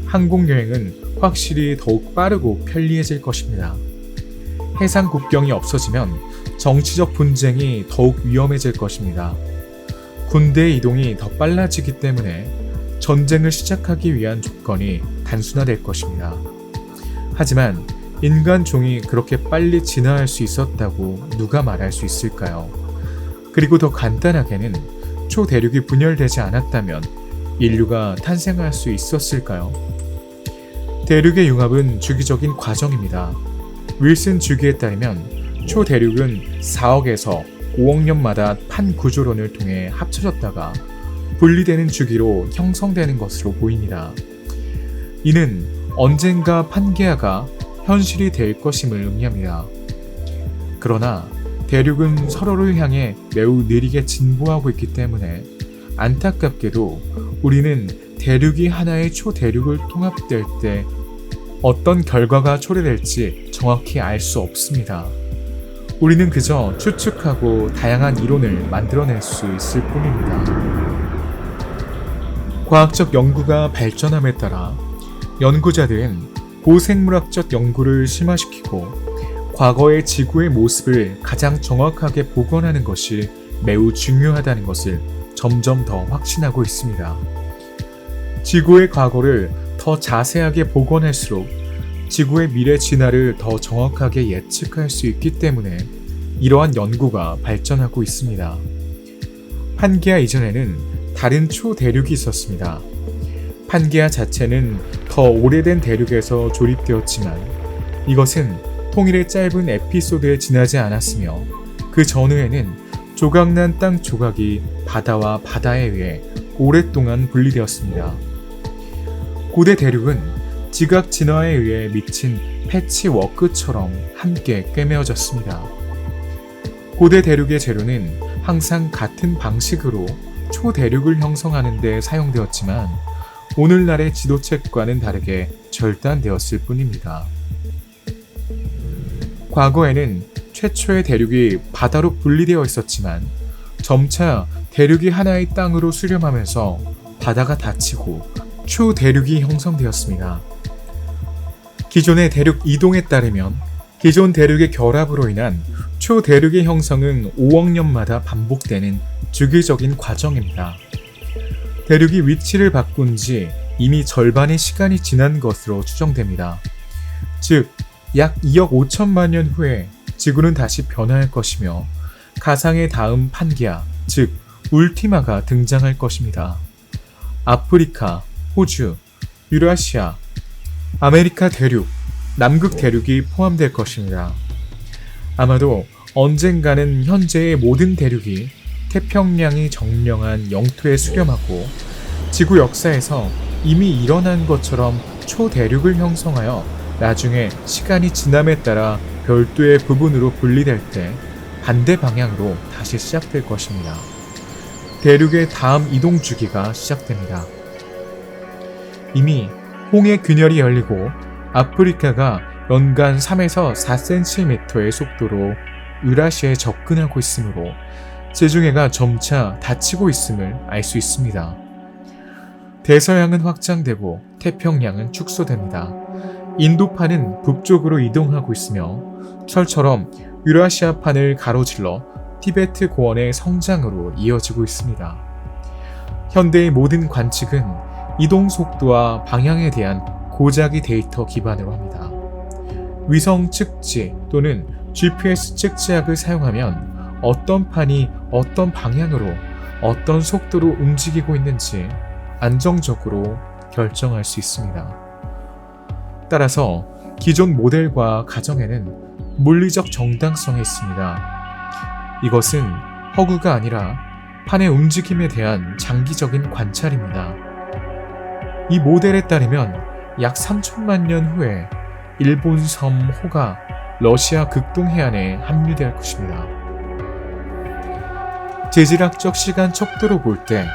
항공여행은 확실히 더욱 빠르고 편리해질 것입니다. 해상 국경이 없어지면 정치적 분쟁이 더욱 위험해질 것입니다. 군대의 이동이 더 빨라지기 때문에 전쟁을 시작하기 위한 조건이 단순화될 것입니다. 하지만 인간 종이 그렇게 빨리 진화할 수 있었다고 누가 말할 수 있을까요? 그리고 더 간단하게는 초대륙이 분열되지 않았다면 인류가 탄생할 수 있었을까요? 대륙의 융합은 주기적인 과정입니다. 윌슨 주기에 따르면 초대륙은 4억에서 5억 년마다 판구조론을 통해 합쳐졌다가 분리되는 주기로 형성되는 것으로 보입니다. 이는 언젠가 판게아가 현실이 될 것임을 의미합니다. 그러나 대륙은 서로를 향해 매우 느리게 진보하고 있기 때문에 안타깝게도 우리는 대륙이 하나의 초대륙을 통합될 때 어떤 결과가 초래될지 정확히 알 수 없습니다. 우리는 그저 추측하고 다양한 이론을 만들어낼 수 있을 뿐입니다. 과학적 연구가 발전함에 따라 연구자들은 고생물학적 연구를 심화시키고 과거의 지구의 모습을 가장 정확하게 복원하는 것이 매우 중요하다는 것을 점점 더 확신하고 있습니다. 지구의 과거를 더 자세하게 복원할수록 지구의 미래 진화를 더 정확하게 예측할 수 있기 때문에 이러한 연구가 발전하고 있습니다. 판게아 이전에는 다른 초대륙이 있었습니다. 판게아 자체는 더 오래된 대륙에서 조립되었지만 이것은 통일의 짧은 에피소드에 지나지 않았으며 그 전후에는 조각난 땅 조각이 바다와 바다에 의해 오랫동안 분리되었습니다. 고대 대륙은 지각 진화에 의해 미친 패치워크처럼 함께 꿰매어졌습니다. 고대 대륙의 재료는 항상 같은 방식으로 초대륙을 형성하는 데 사용되었지만 오늘날의 지도책과는 다르게 절단되었을 뿐입니다. 과거에는 최초의 대륙이 바다로 분리되어 있었지만 점차 대륙이 하나의 땅으로 수렴하면서 바다가 닫히고 초대륙이 형성되었습니다. 기존의 대륙 이동에 따르면 기존 대륙의 결합으로 인한 초대륙의 형성은 5억 년마다 반복되는 주기적인 과정입니다. 대륙이 위치를 바꾼 지 이미 절반의 시간이 지난 것으로 추정됩니다. 즉, 약 2억 5천만 년 후에 지구는 다시 변화할 것이며 가상의 다음 판게아, 즉 울티마가 등장할 것입니다. 아프리카, 호주, 유라시아, 아메리카 대륙, 남극 대륙이 포함될 것입니다. 아마도 언젠가는 현재의 모든 대륙이 태평양이 정령한 영토에 수렴하고 지구 역사에서 이미 일어난 것처럼 초대륙을 형성하여 나중에 시간이 지남에 따라 별도의 부분으로 분리될 때 반대 방향으로 다시 시작될 것입니다. 대륙의 다음 이동 주기가 시작됩니다. 이미 홍해 균열이 열리고 아프리카가 연간 3에서 4cm의 속도로 유라시아에 접근하고 있으므로 지중해가 점차 닫히고 있음을 알 수 있습니다. 대서양은 확장되고 태평양은 축소됩니다. 인도판은 북쪽으로 이동하고 있으며 철처럼 유라시아판을 가로질러 티베트 고원의 성장으로 이어지고 있습니다. 현대의 모든 관측은 이동 속도와 방향에 대한 고작이 데이터 기반으로 합니다. 위성 측지 또는 GPS 측지학을 사용하면 어떤 판이 어떤 방향으로 어떤 속도로 움직이고 있는지 안정적으로 결정할 수 있습니다. 따라서 기존 모델과 가정에는 물리적 정당성이 있습니다. 이것은 허구가 아니라 판의 움직임에 대한 장기적인 관찰입니다. 이 모델에 따르면 약 3천만 년 후에 일본 섬 호가 러시아 극동 해안에 합류될 것입니다. 재질학적 시간 척도로 볼 때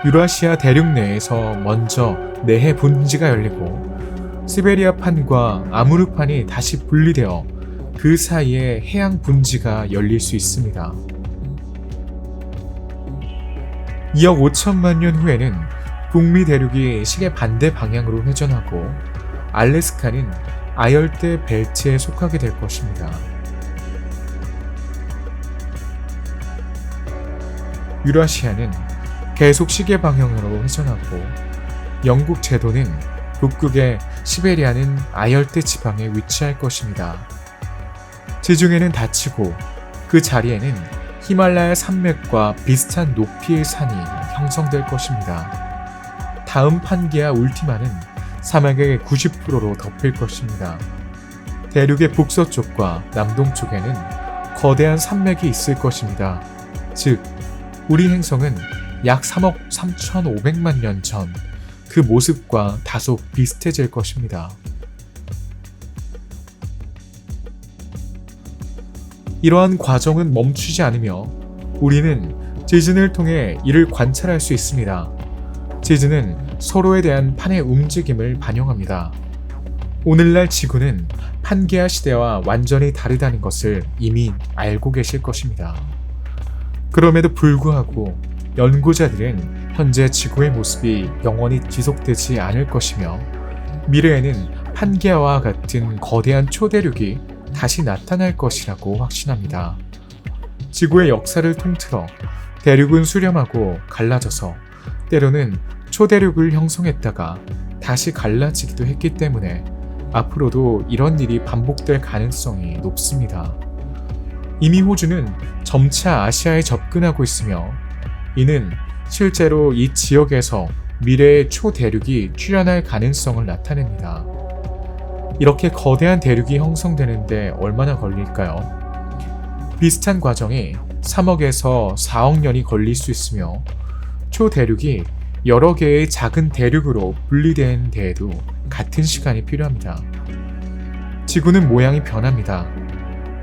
유라시아 대륙 내에서 먼저 내해 분지가 열리고 시베리아판과 아무르판이 다시 분리되어 그 사이에 해양 분지가 열릴 수 있습니다. 2억 5천만 년 후에는 북미 대륙이 시계 반대 방향으로 회전하고 알래스카는 아열대 벨트에 속하게 될 것입니다. 유라시아는 계속 시계 방향으로 회전하고 영국 제도는 북극의 시베리아는 아열대 지방에 위치할 것입니다. 지중해는 닫히고 그 자리에는 히말라야 산맥과 비슷한 높이의 산이 형성될 것입니다. 다음 판게아 울티마는 사막의 90%로 덮일 것입니다. 대륙의 북서쪽과 남동쪽에는 거대한 산맥이 있을 것입니다. 즉, 우리 행성은 약 3억 3,500만 년 전 그 모습과 다소 비슷해질 것입니다. 이러한 과정은 멈추지 않으며 우리는 지진을 통해 이를 관찰할 수 있습니다. 지진은 서로에 대한 판의 움직임을 반영합니다. 오늘날 지구는 판게아 시대와 완전히 다르다는 것을 이미 알고 계실 것입니다. 그럼에도 불구하고 연구자들은 현재 지구의 모습이 영원히 지속되지 않을 것이며 미래에는 판게아와 같은 거대한 초대륙이 다시 나타날 것이라고 확신합니다. 지구의 역사를 통틀어 대륙은 수렴하고 갈라져서 때로는 초대륙을 형성했다가 다시 갈라지기도 했기 때문에 앞으로도 이런 일이 반복될 가능성이 높습니다. 이미 호주는 점차 아시아에 접근하고 있으며 이는 실제로 이 지역에서 미래의 초대륙이 출현할 가능성을 나타냅니다. 이렇게 거대한 대륙이 형성되는데 얼마나 걸릴까요? 비슷한 과정이 3억에서 4억 년이 걸릴 수 있으며 초대륙이 여러 개의 작은 대륙으로 분리된 데에도 같은 시간이 필요합니다. 지구는 모양이 변합니다.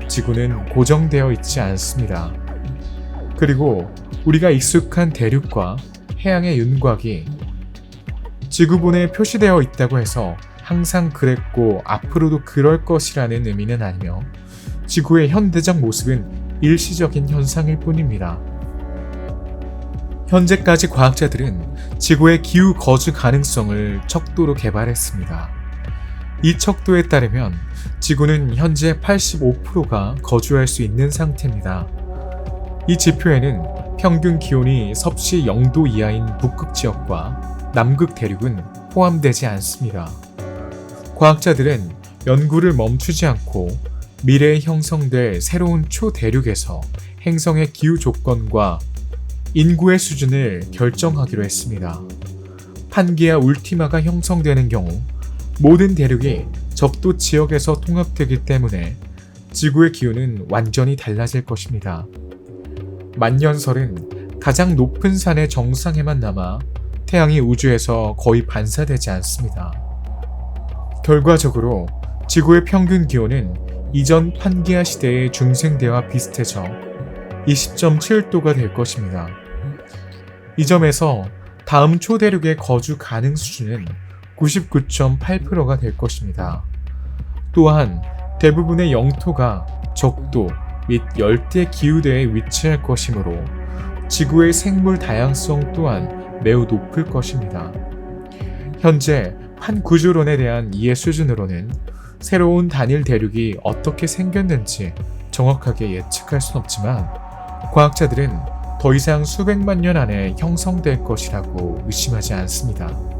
지구는 고정되어 있지 않습니다. 그리고 우리가 익숙한 대륙과 해양의 윤곽이 지구본에 표시되어 있다고 해서 항상 그랬고 앞으로도 그럴 것이라는 의미는 아니며 지구의 현대적 모습은 일시적인 현상일 뿐입니다. 현재까지 과학자들은 지구의 기후 거주 가능성을 척도로 개발했습니다. 이 척도에 따르면 지구는 현재 85%가 거주할 수 있는 상태입니다. 이 지표에는 평균 기온이 섭씨 0도 이하인 북극 지역과 남극 대륙은 포함되지 않습니다. 과학자들은 연구를 멈추지 않고 미래에 형성될 새로운 초대륙에서 행성의 기후 조건과 인구의 수준을 결정하기로 했습니다. 판게아 울티마가 형성되는 경우 모든 대륙이 적도 지역에서 통합되기 때문에 지구의 기후는 완전히 달라질 것입니다. 만년설은 가장 높은 산의 정상에만 남아 태양이 우주에서 거의 반사되지 않습니다. 결과적으로 지구의 평균 기온은 이전 판게아 시대의 중생대와 비슷해져 20.7도가 될 것입니다. 이 점에서 다음 초대륙의 거주 가능 수준은 99.8%가 될 것입니다. 또한 대부분의 영토가 적도 및 열대 기후대에 위치할 것이므로 지구의 생물 다양성 또한 매우 높을 것입니다. 현재 판구조론에 대한 이해 수준으로는 새로운 단일 대륙이 어떻게 생겼는지 정확하게 예측할 순 없지만 과학자들은 더 이상 수백만 년 안에 형성될 것이라고 의심하지 않습니다.